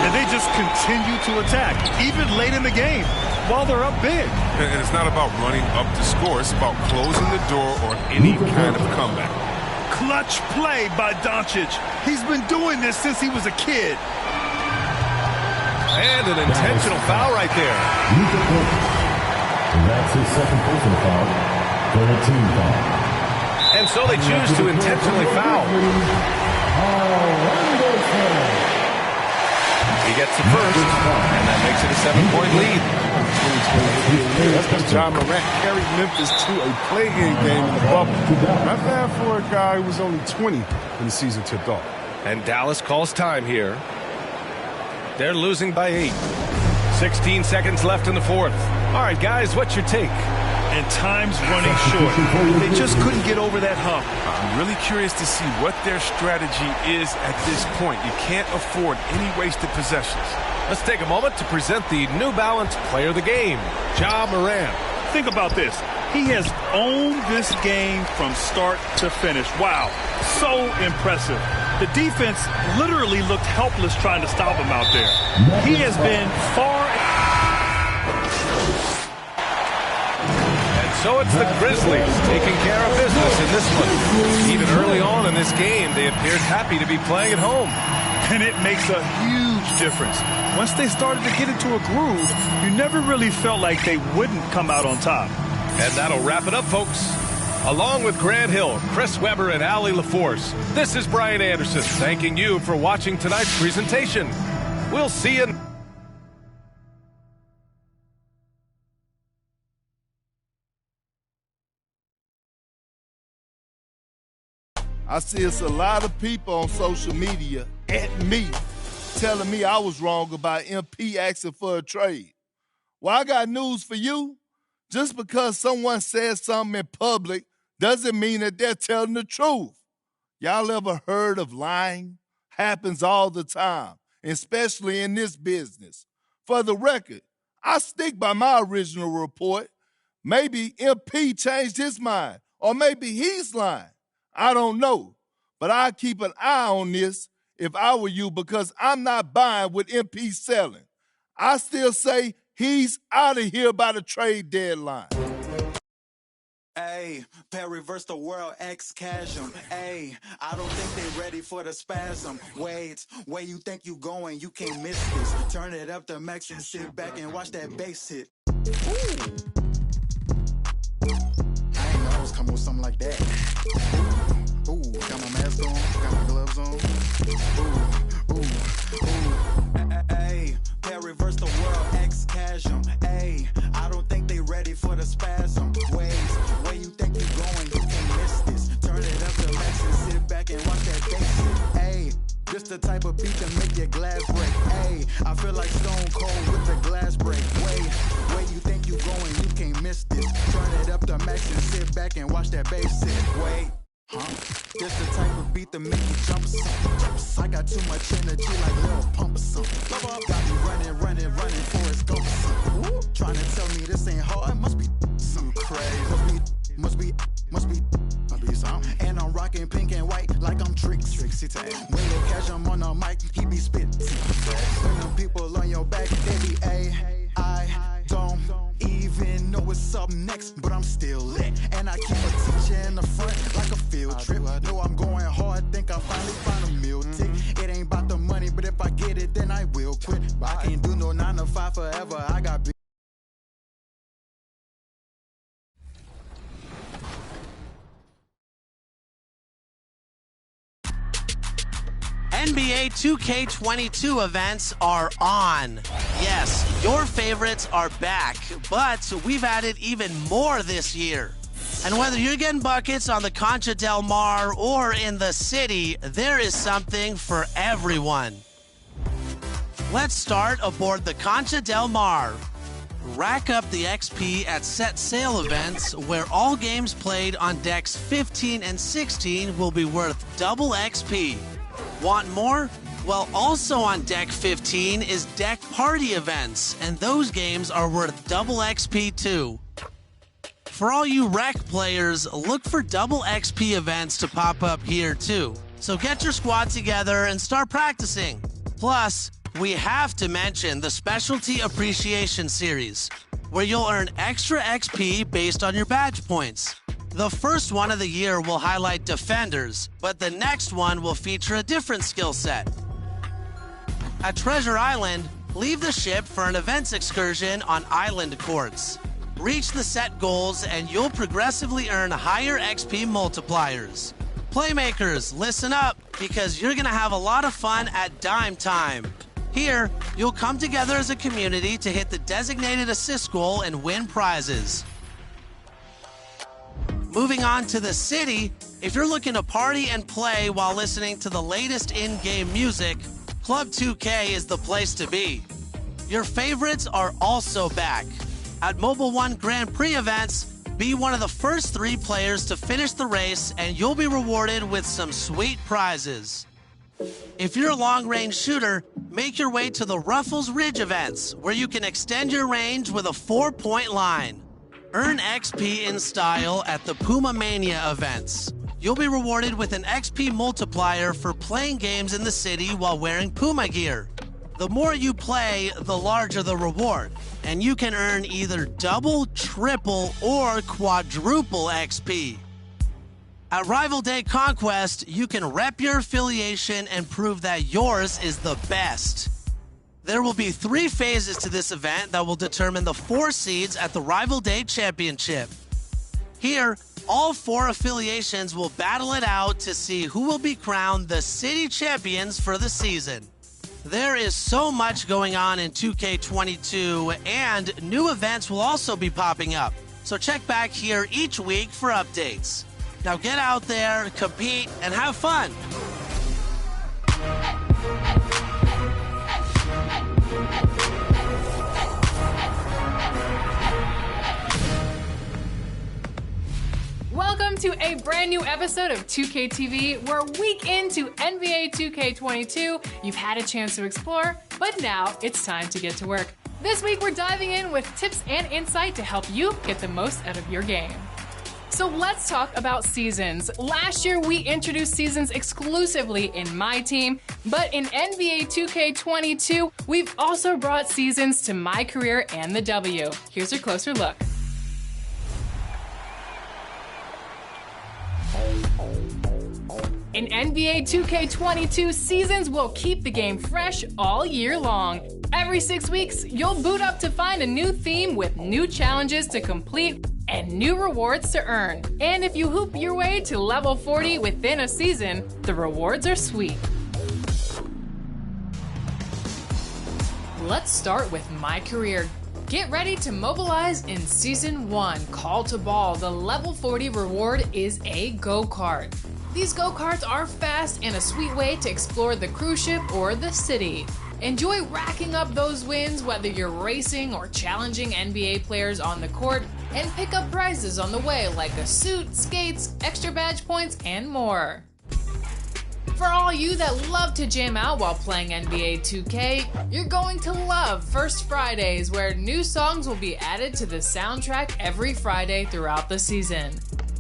And they just continue to attack, even late in the game, while they're up big. And it's not about running up to score. It's about closing the door on any kind of comeback. Clutch play by Doncic. He's been doing this since he was a kid. And an intentional foul right there. That's his second personal foul. 13 foul. And so they choose to intentionally foul. He gets the first, and that makes it a 7-point lead. That's because John Morant carried Memphis to a play-in game in the bubble. Not bad for a guy who was only 20 when the season tipped off. And Dallas calls time here. They're losing by 8. 16 seconds left in the fourth. All right, guys, what's your take? And time's running short. They just couldn't get over that hump. I'm really curious to see what their strategy is at this point. You can't afford any wasted possessions. Let's take a moment to present the New Balance Player of the Game, Ja Morant. Think about this. He has owned this game from start to finish. Wow, so impressive. The defense literally looked helpless trying to stop him out there. He has been far... So it's the Grizzlies taking care of business in this one. Even early on in this game, they appeared happy to be playing at home. And it makes a huge difference. Once they started to get into a groove, you never really felt like they wouldn't come out on top. And that'll wrap it up, folks. Along with Grant Hill, Chris Webber, and Allie LaForce, this is Brian Anderson thanking you for watching tonight's presentation. We'll see you. I see it's a lot of people on social media at me telling me I was wrong about MP asking for a trade. Well, I got news for you. Just because someone says something in public doesn't mean that they're telling the truth. Y'all ever heard of lying? Happens all the time, especially in this business. For the record, I stick by my original report. Maybe MP changed his mind, or maybe he's lying. I don't know, but I'd keep an eye on this if I were you because I'm not buying what MP's selling. I still say he's out of here by the trade deadline. Ayy, reverse the world, X-Chasm. Ayy, I don't think they ready for the spasm. Wait, where you think you going? You can't miss this. Turn it up to max and sit back and watch that bass hit. Ooh. I ain't know I was coming with something like that. Ooh, got my mask on, got my gloves on. Ooh. Ayy, reverse the world, X-Chasm. Ayy, I don't think they ready for the spasm. Wait, where you think you going? You can't miss this. Turn it up to max and sit back and watch that bass hit. Ayy, this the type of beat that make your glass break. Ayy, I feel like Stone Cold with the glass break. Wait, where you think you going? You can't miss this. Turn it up to max and sit back and watch that bass hit. Wait. Huh? This the type of beat that make you jump or something. I got too much energy like Lil Pump or something. Got me running, Forrest Gump or something. Trying to tell me this ain't hard, must be something crazy. Must be something. And I'm rocking pink and white like I'm Trixie Tang. When Lil Cash I'm on the mic, he be spitting. When them people on your back, they be I don't even know what's up next, but I'm still lit. And I keep a teacher in the front like a field trip. Know I'm going hard, think I finally found a meal tick. It ain't about the money, but if I get it, then I will quit. I can't do no 9 to 5 forever. I got big. NBA 2K22 events are on. Yes, your favorites are back, but we've added even more this year. And whether you're getting buckets on the Concha Del Mar or in the city, there is something for everyone. Let's start aboard the Concha Del Mar. Rack up the XP at set sail events where all games played on decks 15 and 16 will be worth double XP. Want more? Well, also on Deck 15 is Deck Party events, and those games are worth double XP too. For all you rec players, look for double XP events to pop up here too. So get your squad together and start practicing. Plus, we have to mention the Specialty Appreciation Series, where you'll earn extra XP based on your badge points. The first one of the year will highlight defenders, but the next one will feature a different skill set. At Treasure Island, leave the ship for an events excursion on island courts. Reach the set goals and you'll progressively earn higher XP multipliers. Playmakers, listen up, because you're gonna have a lot of fun at Dime Time. Here, you'll come together as a community to hit the designated assist goal and win prizes. Moving on to the city, if you're looking to party and play while listening to the latest in-game music, Club 2K is the place to be. Your favorites are also back. At Mobile One Grand Prix events, be one of the first 3 players to finish the race and you'll be rewarded with some sweet prizes. If you're a long-range shooter, make your way to the Ruffles Ridge events, where you can extend your range with a 4-point line. Earn XP in style at the Puma Mania events. You'll be rewarded with an XP multiplier for playing games in the city while wearing Puma gear. The more you play, the larger the reward, and you can earn either double, triple, or quadruple XP. At Rival Day Conquest, you can rep your affiliation and prove that yours is the best. There will be 3 phases to this event that will determine the 4 seeds at the Rival Day Championship. Here, all 4 affiliations will battle it out to see who will be crowned the city champions for the season. There is so much going on in 2K22, and new events will also be popping up. So check back here each week for updates. Now get out there, compete, and have fun. Welcome to a brand new episode of 2K TV, where week into NBA 2K22, you've had a chance to explore, but now it's time to get to work. This week we're diving in with tips and insight to help you get the most out of your game. So let's talk about seasons. Last year we introduced seasons exclusively in my team, but in NBA 2K22, we've also brought seasons to my career and the W. Here's a closer look. In NBA 2K22, seasons will keep the game fresh all year long. Every 6 weeks, you'll boot up to find a new theme with new challenges to complete and new rewards to earn. And if you hoop your way to level 40 within a season, the rewards are sweet. Let's start with my career. Get ready to mobilize in Season 1, Call to Ball. The level 40 reward is a go-kart. These go-karts are fast and a sweet way to explore the cruise ship or the city. Enjoy racking up those wins whether you're racing or challenging NBA players on the court, and pick up prizes on the way like a suit, skates, extra badge points, and more. For all you that love to jam out while playing NBA 2K, you're going to love First Fridays, where new songs will be added to the soundtrack every Friday throughout the season.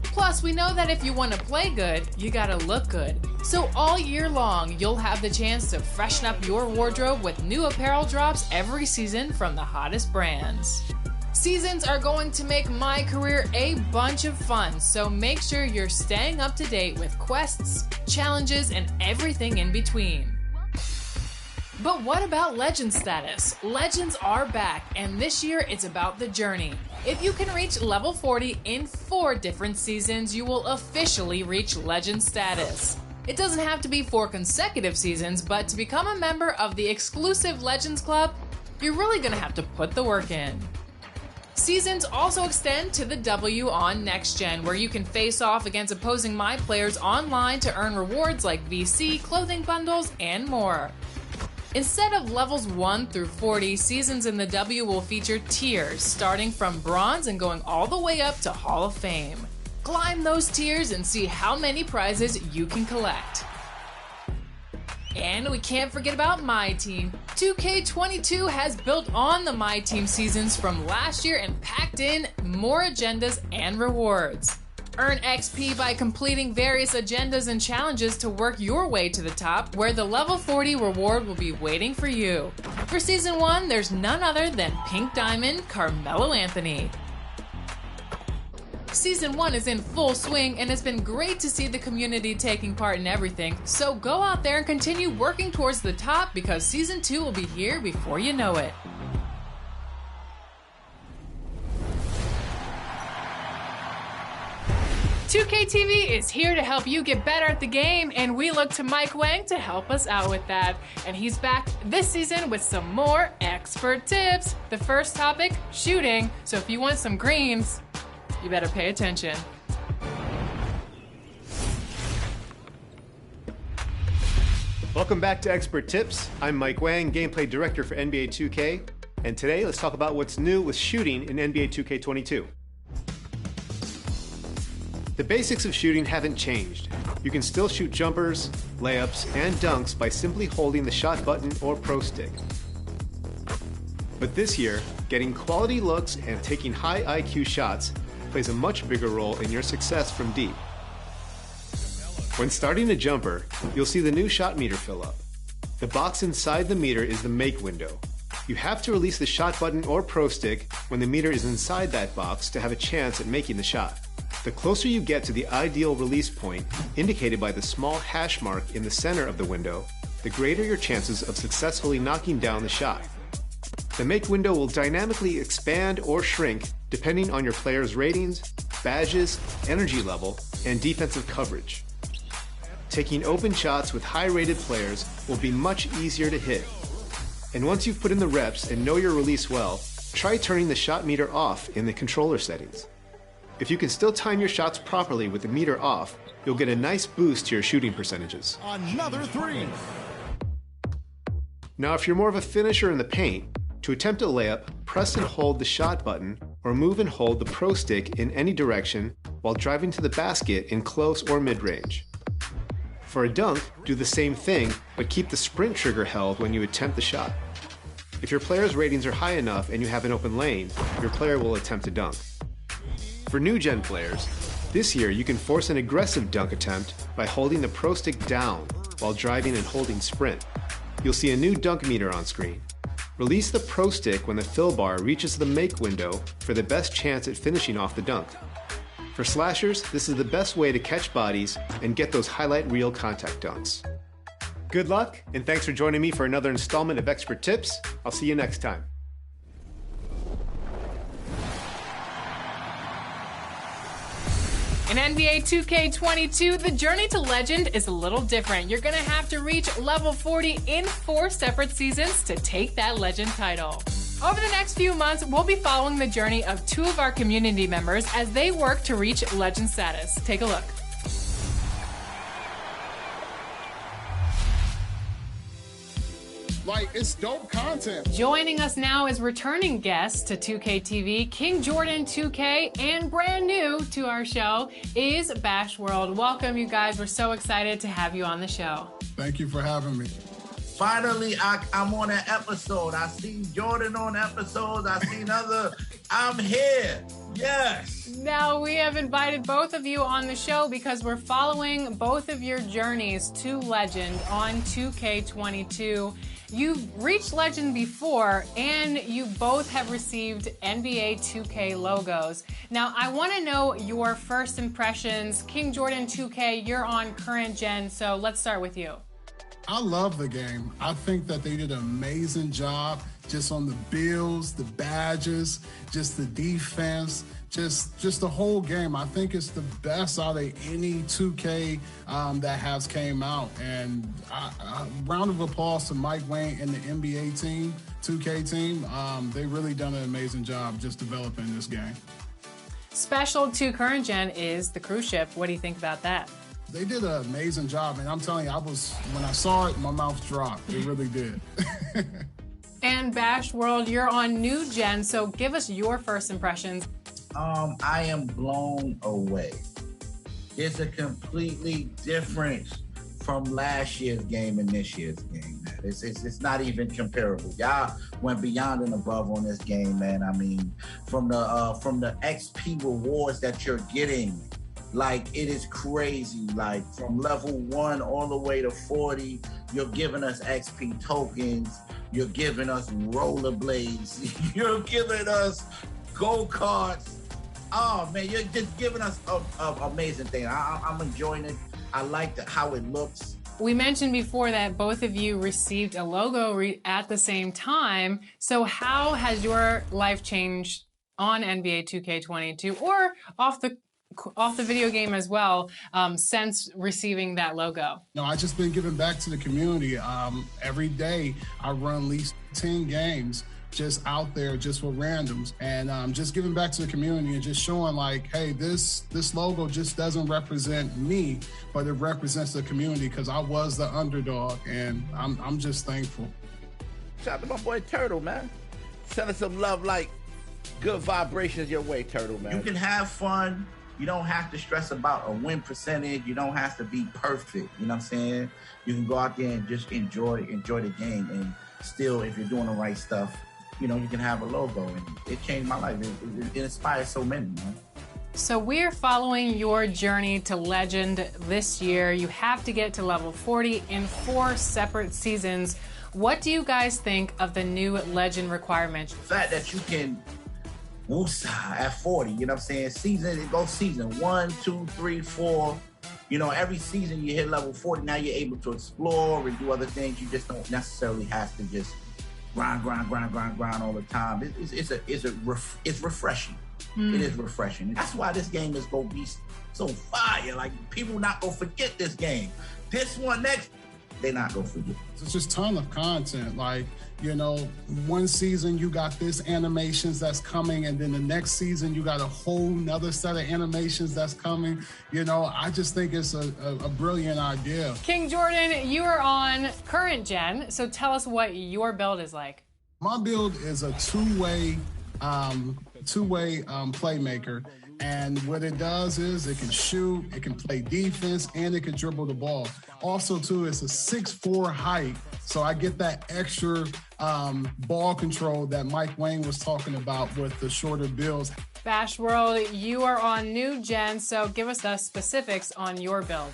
Plus, we know that if you want to play good, you gotta look good. So all year long, you'll have the chance to freshen up your wardrobe with new apparel drops every season from the hottest brands. Seasons are going to make my career a bunch of fun, so make sure you're staying up to date with quests, challenges, and everything in between. But what about Legend status? Legends are back, and this year it's about the journey. If you can reach level 40 in 4 different seasons, you will officially reach Legend status. It doesn't have to be 4 consecutive seasons, but to become a member of the exclusive Legends Club, you're really gonna have to put the work in. Seasons also extend to the W on Next Gen, where you can face off against opposing my players online to earn rewards like VC, clothing bundles, and more. Instead of levels 1 through 40, seasons in the W will feature tiers, starting from bronze and going all the way up to Hall of Fame. Climb those tiers and see how many prizes you can collect. And we can't forget about My Team. 2K22 has built on the My Team seasons from last year and packed in more agendas and rewards. Earn XP by completing various agendas and challenges to work your way to the top, where the level 40 reward will be waiting for you. For Season 1, there's none other than Pink Diamond Carmelo Anthony. Season 1 is in full swing, and it's been great to see the community taking part in everything, so go out there and continue working towards the top, because Season 2 will be here before you know it. $2K is here to help you get better at the game, and we look to Mike Wang to help us out with that. And he's back this season with some more expert tips. The first topic, shooting. So if you want some greens, you better pay attention. Welcome back to Expert Tips. I'm Mike Wang, Gameplay Director for NBA 2K. And today, let's talk about what's new with shooting in NBA 2K22. The basics of shooting haven't changed. You can still shoot jumpers, layups, and dunks by simply holding the shot button or pro stick. But this year, getting quality looks and taking high IQ shots plays a much bigger role in your success from deep. When starting a jumper, you'll see the new shot meter fill up. The box inside the meter is the make window. You have to release the shot button or pro stick when the meter is inside that box to have a chance at making the shot. The closer you get to the ideal release point, indicated by the small hash mark in the center of the window, the greater your chances of successfully knocking down the shot. The make window will dynamically expand or shrink depending on your player's ratings, badges, energy level, and defensive coverage. Taking open shots with high-rated players will be much easier to hit. And once you've put in the reps and know your release well, try turning the shot meter off in the controller settings. If you can still time your shots properly with the meter off, you'll get a nice boost to your shooting percentages. Another three. Now, if you're more of a finisher in the paint, to attempt a layup, press and hold the shot button or move and hold the pro stick in any direction while driving to the basket in close or mid-range. For a dunk, do the same thing, but keep the sprint trigger held when you attempt the shot. If your player's ratings are high enough and you have an open lane, your player will attempt a dunk. For new-gen players, this year you can force an aggressive dunk attempt by holding the pro stick down while driving and holding sprint. You'll see a new dunk meter on screen. Release the pro stick when the fill bar reaches the make window for the best chance at finishing off the dunk. For slashers, this is the best way to catch bodies and get those highlight reel contact dunks. Good luck, and thanks for joining me for another installment of Expert Tips. I'll see you next time. In NBA 2K22, the journey to legend is a little different. You're gonna have to reach level 40 in 4 separate seasons to take that legend title. Over the next few months, we'll be following the journey of 2 of our community members as they work to reach legend status. Take a look. Like, it's dope content. Joining us now as returning guests to 2K TV, King Jordan 2K, and brand new to our show is Bash World. Welcome, you guys. We're so excited to have you on the show. Thank you for having me. Finally, I'm on an episode. I seen Jordan on episodes. I seen other. I'm here. Yes. Now, we have invited both of you on the show because we're following both of your journeys to legend on 2K22. You've reached legend before, and you both have received NBA 2K logos. Now, I want to know your first impressions. King Jordan 2K, you're on current gen, so let's start with you. I love the game. I think that they did an amazing job just on the builds, the badges, just the defense, just the whole game. I think it's the best out of any 2K that has came out. And round of applause to Mike Wang and the NBA team, 2K team. They really done an amazing job just developing this game. Special to current gen is the cruise ship. What do you think about that? They did an amazing job, and I'm telling you, when I saw it, my mouth dropped. It really did. And Bash World, you're on new gen, so give us your first impressions. I am blown away. It's a completely different from last year's game and this year's game, man. It's not even comparable. Y'all went beyond and above on this game, man. I mean, from the XP rewards that you're getting, like, it is crazy. Like, from level 1 all the way to 40, you're giving us XP tokens. You're giving us rollerblades. You're giving us go-karts. Oh, man, you're just giving us an amazing thing. I'm enjoying it. I like how it looks. We mentioned before that both of you received a logo at the same time. So how has your life changed on NBA 2K22 or off the video game as well since receiving that logo? No, I just been giving back to the community. Every day I run at least 10 games just out there just with randoms, and just giving back to the community and just showing like, hey, this logo just doesn't represent me, but it represents the community because I was the underdog, and I'm just thankful. Shout out to my boy Turtle, man. Sending some love, like good vibrations your way, Turtle, man. You can have fun. You don't have to stress about a win percentage. You don't have to be perfect. You know what I'm saying? You can go out there and just enjoy the game, and still, if you're doing the right stuff, you know, you can have a logo, and it changed my life. It inspires so many, man. So we're following your journey to legend this year. You have to get to level 40 in 4 separate seasons. What do you guys think of the new legend requirements? The fact that you can woosa at 40, you know what I'm saying? It goes season 1, 2, 3, 4. You know, every season you hit level 40, now you're able to explore and do other things. You just don't necessarily have to just grind all the time. It's refreshing. It is refreshing. That's why this game is gonna be so fire. Like, people not gonna forget this game. This one next, they're not gonna forget. It's just a ton of content. Like, you know, one season you got this animations that's coming, and then the next season you got a whole nother set of animations that's coming. You know, I just think it's a brilliant idea. King Jordan, you are on current gen, so tell us what your build is like. My build is a two-way playmaker. And what it does is it can shoot, it can play defense, and it can dribble the ball. Also, too, it's a 6'4" height, so I get that extra ball control that Mike Wang was talking about with the shorter builds. Bash World, you are on new gen, so give us the specifics on your build.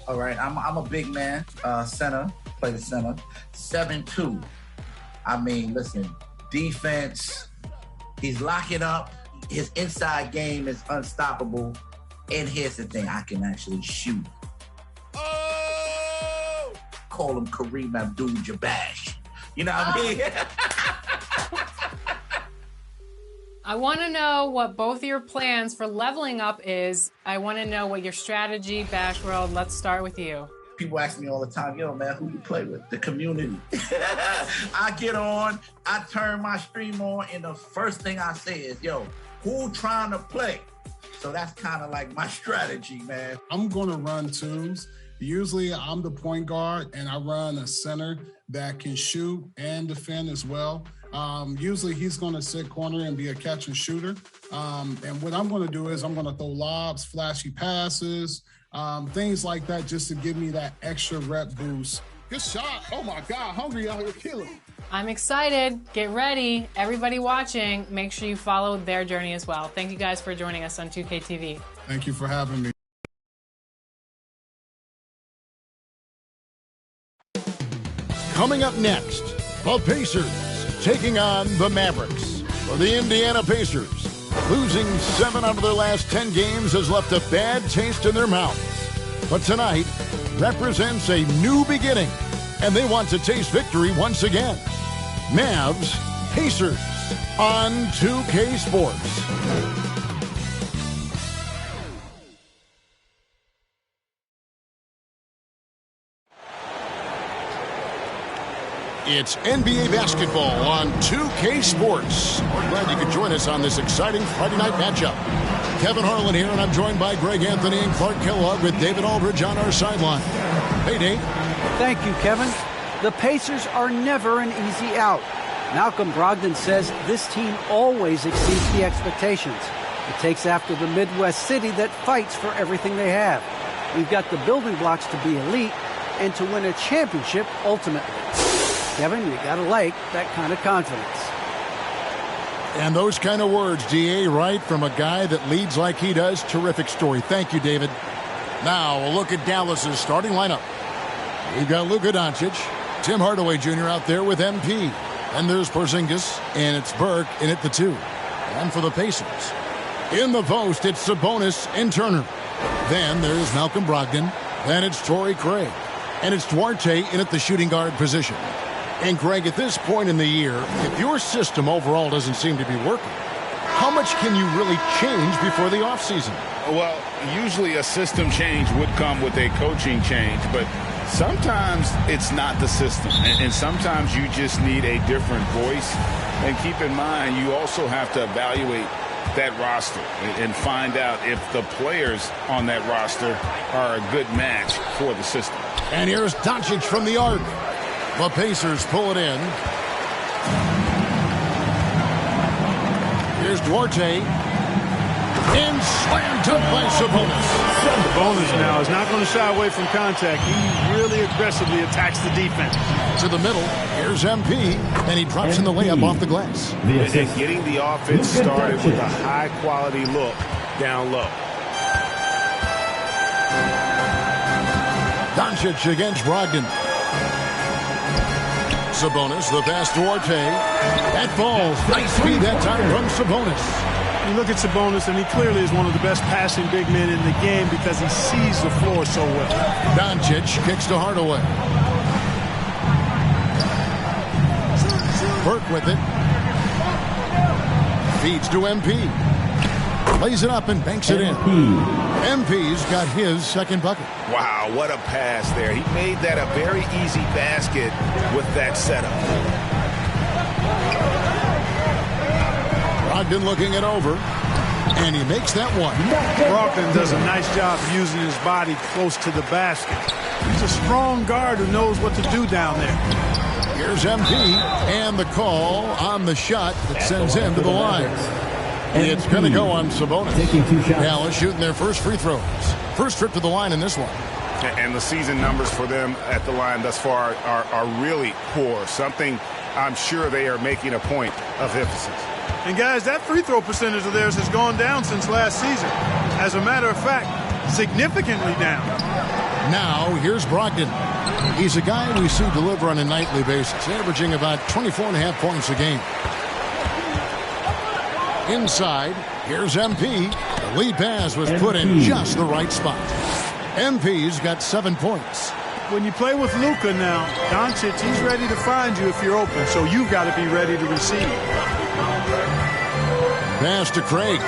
All right, I'm a big man, center, play the center, 7'2". I mean, listen, defense, he's locking up. His inside game is unstoppable. And here's the thing, I can actually shoot. Oh! Call him Kareem Abdul-Jabbar. You know what I mean? I want to know what both your plans for leveling up is. I want to know what your strategy, Bash World. Let's start with you. People ask me all the time, yo, man, who you play with? The community. I get on, I turn my stream on, and the first thing I say is, yo, who trying to play? So that's kind of like my strategy, man. I'm going to run twos. Usually I'm the point guard, and I run a center that can shoot and defend as well. Usually he's going to sit corner and be a catch and shooter. And what I'm going to do is I'm going to throw lobs, flashy passes, things like that, just to give me that extra rep boost. Good shot. Oh my God, Hungry out here killing. I'm excited. Get ready. Everybody watching, make sure you follow their journey as well. Thank you guys for joining us on 2K TV. Thank you for having me. Coming up next, the Pacers taking on the Mavericks. For the Indiana Pacers, losing 7 out of their last 10 games has left a bad taste in their mouths. But tonight represents a new beginning, and they want to taste victory once again. Mavs, Pacers on 2K Sports. It's NBA basketball on 2K Sports. We're glad you could join us on this exciting Friday night matchup. Kevin Harlan here, and I'm joined by Greg Anthony and Clark Kellogg with David Aldridge on our sideline. Hey, Dave. Thank you, Kevin. The Pacers are never an easy out. Malcolm Brogdon says this team always exceeds the expectations. It takes after the Midwest city that fights for everything they have. We've got the building blocks to be elite, and to win a championship ultimately. Kevin, you got to like that kind of confidence. And those kind of words, DA, right from a guy that leads like he does. Terrific story. Thank you, David. Now, a look at Dallas's starting lineup. We've got Luka Doncic, Tim Hardaway Jr. out there with MP. And there's Porzingis, and it's Burke in at the 2. And for the Pacers, in the post, it's Sabonis and Turner. Then there's Malcolm Brogdon. Then it's Torrey Craig. And it's Duarte in at the shooting guard position. And, Greg, at this point in the year, if your system overall doesn't seem to be working, how much can you really change before the offseason? Well, usually a system change would come with a coaching change, but sometimes it's not the system, and sometimes you just need a different voice. And keep in mind, you also have to evaluate that roster and find out if the players on that roster are a good match for the system. And here's Doncic from the arc. The Pacers pull it in. Here's Duarte. And slam dunk by Sabonis. Sabonis now is not going to shy away from contact. He really aggressively attacks the defense. To the middle, here's MP, and he drops in the layup off the glass. And getting the offense started with a high-quality look down low. Doncic against Brogdon. Sabonis, the pass to Duarte. That falls. Nice speed that time from Sabonis. You look at Sabonis, and he clearly is one of the best passing big men in the game because he sees the floor so well. Doncic kicks to Hardaway. Burke with it. Feeds to MP. Lays it up and banks it in. MP's got his second bucket. Wow, what a pass there. He made that a very easy basket with that setup. Brogdon looking it over, and he makes that one. Brogdon does a nice job using his body close to the basket. He's a strong guard who knows what to do down there. Here's MP, and the call on the shot that sends him to the line. It's going to go on Sabonis. Dallas shooting their first free throws. First trip to the line in this one. And the season numbers for them at the line thus far are really poor. Something I'm sure they are making a point of emphasis. And, guys, that free throw percentage of theirs has gone down since last season. As a matter of fact, significantly down. Now, here's Brogdon. He's a guy we see deliver on a nightly basis, averaging about 24.5 points a game. Inside, here's MP. The lead pass was put in just the right spot. MP's got 7 points. When you play with Luka now, Doncic, he's ready to find you if you're open, so you've got to be ready to receive. Pass to Craig.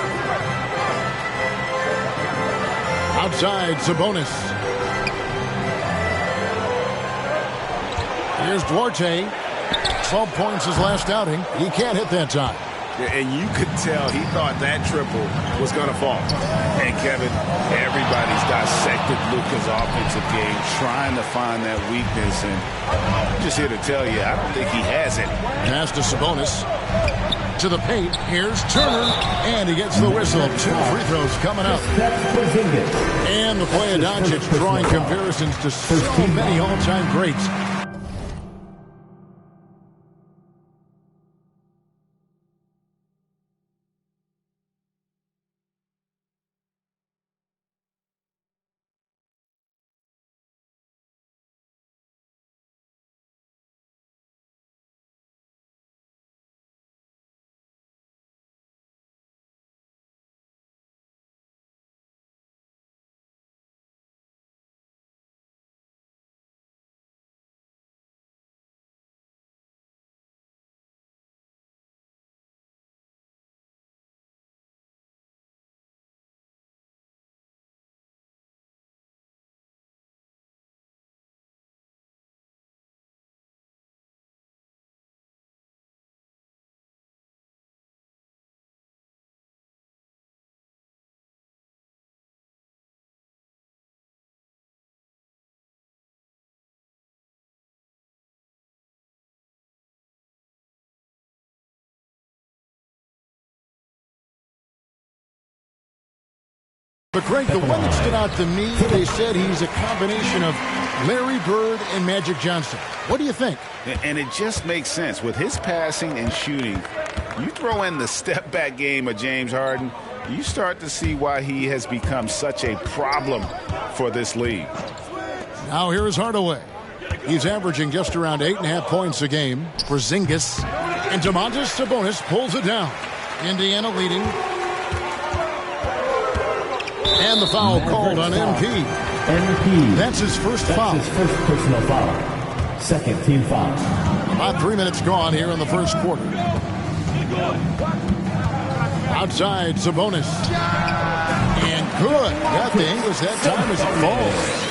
Outside, Sabonis. Here's Duarte. 12 points his last outing. He can't hit that time. And you could tell he thought that triple was going to fall. And, Kevin, everybody's dissected Luka's offensive game, trying to find that weakness. And I'm just here to tell you, I don't think he has it. Pass to Sabonis. To the paint. Here's Turner. And he gets the whistle. 2 free throws coming up. And the play of Doncic drawing comparisons to so many all-time greats. But, Greg, the one that stood out to me, they said he's a combination of Larry Bird and Magic Johnson. What do you think? And it just makes sense. With his passing and shooting, you throw in the step-back game of James Harden, you start to see why he has become such a problem for this league. Now here is Hardaway. He's averaging just around 8.5 points a game for Zingis. And Domantas Sabonis pulls it down. Indiana leading. And the foul called on MP. That's his first foul. His first personal foul. Second team foul. About 3 minutes gone here in the first quarter. Outside, Sabonis. And good. Got the English that time as it falls.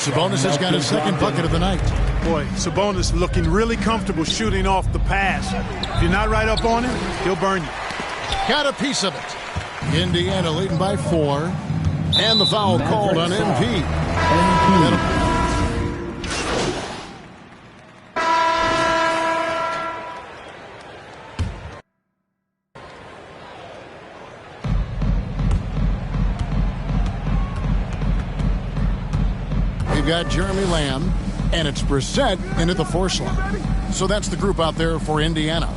Sabonis has got his second bucket of the night. Boy, Sabonis looking really comfortable shooting off the pass. If you're not right up on him, he'll burn you. Got a piece of it. Indiana leading by 4. And the foul called on MP. We've got Jeremy Lamb, and it's Brissett into the force line. So that's the group out there for Indiana.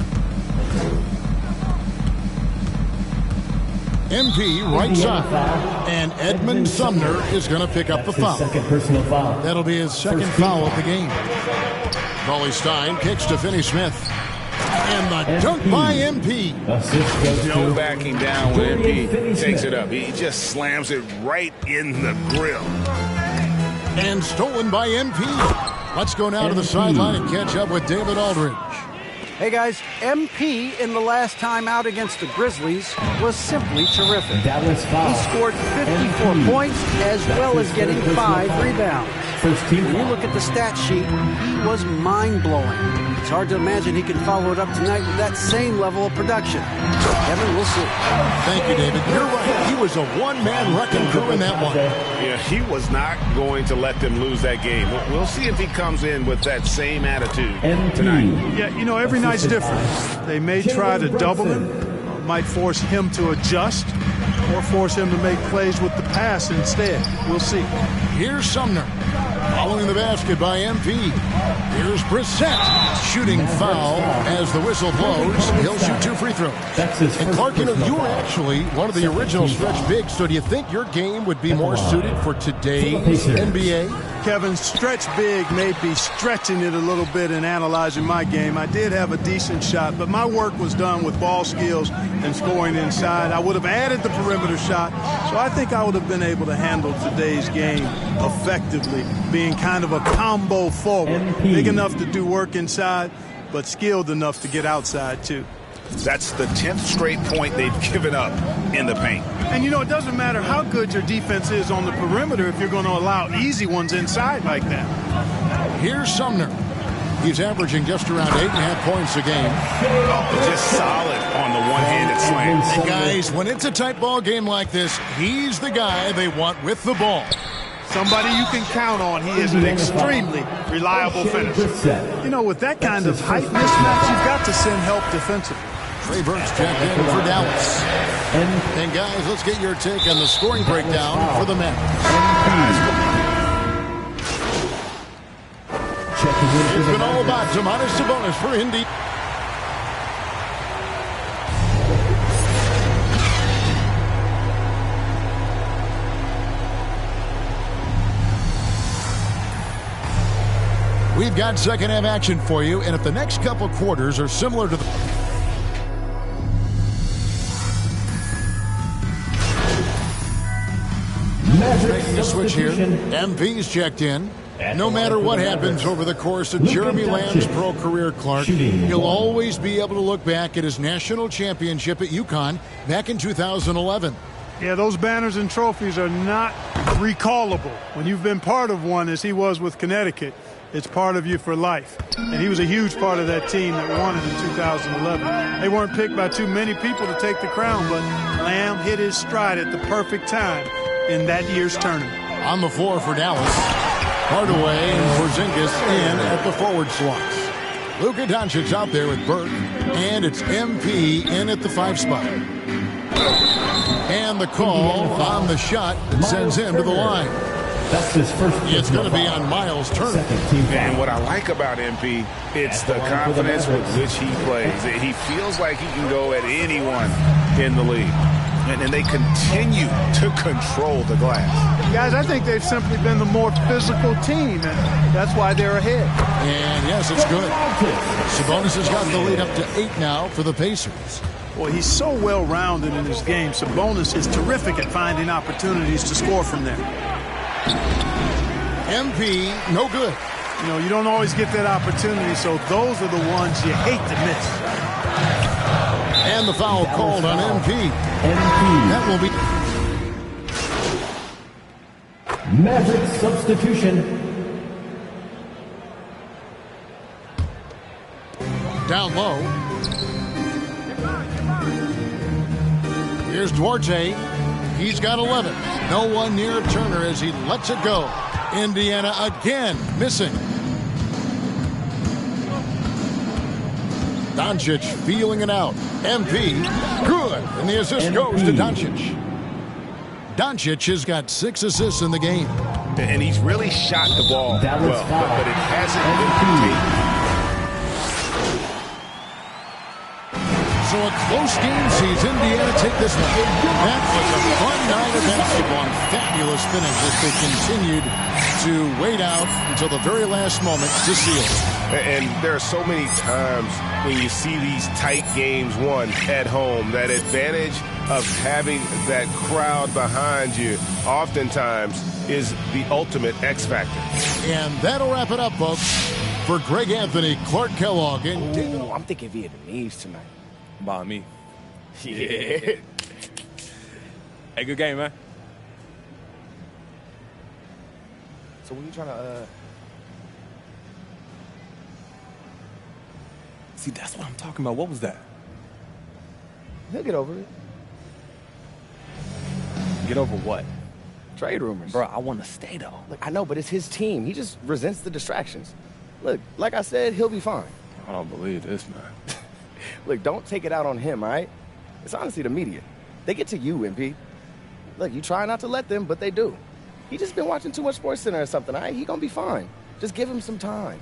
MP right side, and Edmund Sumner is going to pick up the foul. Second personal foul. That'll be his second foul of the game. Cauley Stein kicks to Finney Smith. And the dunk by MP. No backing down when MP takes it up. He just slams it right in the grill. And stolen by MP. Let's go now to the sideline and catch up with David Aldridge. Hey guys, MP in the last time out against the Grizzlies was simply terrific. He scored 54 points as well as getting 5 rebounds. When you look at the stat sheet, he was mind-blowing. It's hard to imagine he can follow it up tonight with that same level of production. Kevin, we'll see. Thank you, David. You're right. He was a one-man wrecking crew in that one. Yeah, he was not going to let them lose that game. We'll see if he comes in with that same attitude tonight. Yeah, you know, every night's different. They may try to double him, might force him to adjust, or force him to make plays with the pass instead. We'll see. Here's Sumner. Following the basket by MP. Here's Brissett. Shooting foul as the whistle blows. He'll shoot 2 free throws. And Clark, you know, you were actually one of the original stretch bigs, so do you think your game would be more suited for today's NBA? Kevin, stretch big may be stretching it a little bit in analyzing my game. I did have a decent shot, but my work was done with ball skills and scoring inside. I would have added the perimeter shot, so I think I would have been able to handle today's game effectively, being kind of a combo forward. Big enough to do work inside, but skilled enough to get outside too. That's the 10th straight point they've given up in the paint. And, you know, it doesn't matter how good your defense is on the perimeter if you're going to allow easy ones inside like that. Here's Sumner. He's averaging just around 8.5 points a game. Just solid on the one-handed slam. And, guys, when it's a tight ball game like this, he's the guy they want with the ball. Somebody you can count on. He is an extremely reliable finisher. You know, with that kind of height mismatch, you've got to send help defensively. Trey Burks checked in for Dallas. And guys, let's get your take on the scoring breakdown for the men. It's been all about Domantas Sabonis for Indy. We've got second half action for you, and if the next couple quarters are similar to the making a switch here. MP's checked in. No matter what happens over the course of Jeremy Lamb's pro career, Clark, he'll always be able to look back at his national championship at UConn back in 2011. Yeah, those banners and trophies are not recallable. When you've been part of one, as he was with Connecticut, it's part of you for life. And he was a huge part of that team that won it in 2011. They weren't picked by too many people to take the crown, but Lamb hit his stride at the perfect time in that year's tournament. On the floor for Dallas, Hardaway and Porzingis in at the forward slots. Luka Doncic's out there with Burke, and it's MP in at the 5 spot. And the call on the shot that sends him to the line. That's his first. It's going to be on Miles Turner. And what I like about MP, it's the confidence with which he plays. He feels like he can go at anyone in the league. And they continue to control the glass. Guys, I think they've simply been the more physical team, and that's why they're ahead. And yes, it's good. Sabonis has got the lead up to 8 now for the Pacers. Well, he's so well-rounded in his game. Sabonis is terrific at finding opportunities to score from there. MP, no good. You know, you don't always get that opportunity, so those are the ones you hate to miss. And the foul called on MP. That will be Maverick substitution. Down low. Here's Duarte. He's got 11. No one near Turner as he lets it go. Indiana again missing. Doncic feeling it out. MP, good. And the assist goes to Doncic. Doncic has got 6 assists in the game. And he's really shot the ball well, but it hasn't been contained. So a close game sees Indiana take this one. That was a fun night of basketball. Fabulous finish as they continued to wait out until the very last moment to seal it. And there are so many times when you see these tight games won at home, that advantage of having that crowd behind you oftentimes is the ultimate X factor. And that'll wrap it up, folks. For Greg Anthony, Clark Kellogg, and Ooh, I'm thinking Vietnamese tonight. By me. Yeah. Hey, good game, man. So when you trying to See, that's what I'm talking about. What was that? He'll get over it. Get over what? Trade rumors. Bro, I want to stay, though. Look, I know, but it's his team. He just resents the distractions. Look, like I said, he'll be fine. I don't believe this, man. Look, don't take it out on him, all right? It's honestly the media. They get to you, MP. Look, you try not to let them, but they do. He just been watching too much SportsCenter or something, all right? He gonna be fine. Just give him some time.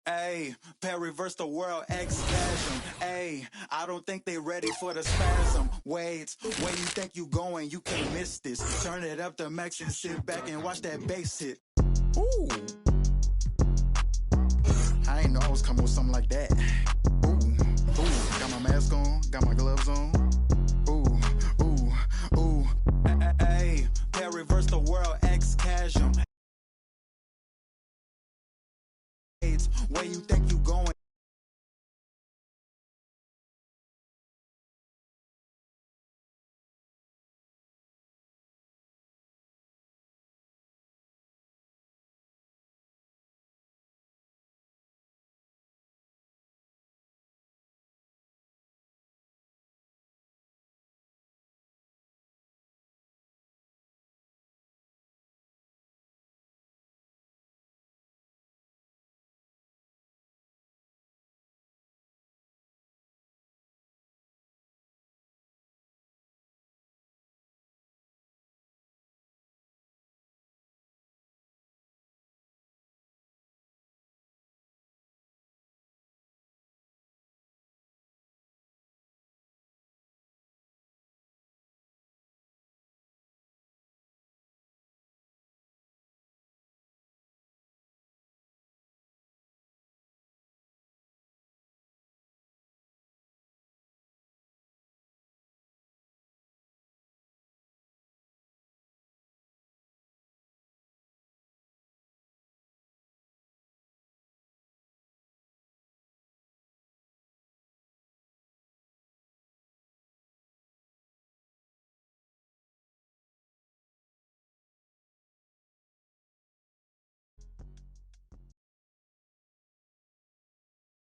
Ayy, reverse the world, X-Spasm. Ayy, I don't think they ready for the spasm. Wait, where you think you going? You can't miss this. Turn it up to max and sit back and watch that bass hit. Ooh. I ain't know I was coming with something like that. Ooh, ooh, got my mask on, got my gloves on. Ooh, ooh, ooh. Ayy, reverse the world, X-Spasm. Where you think you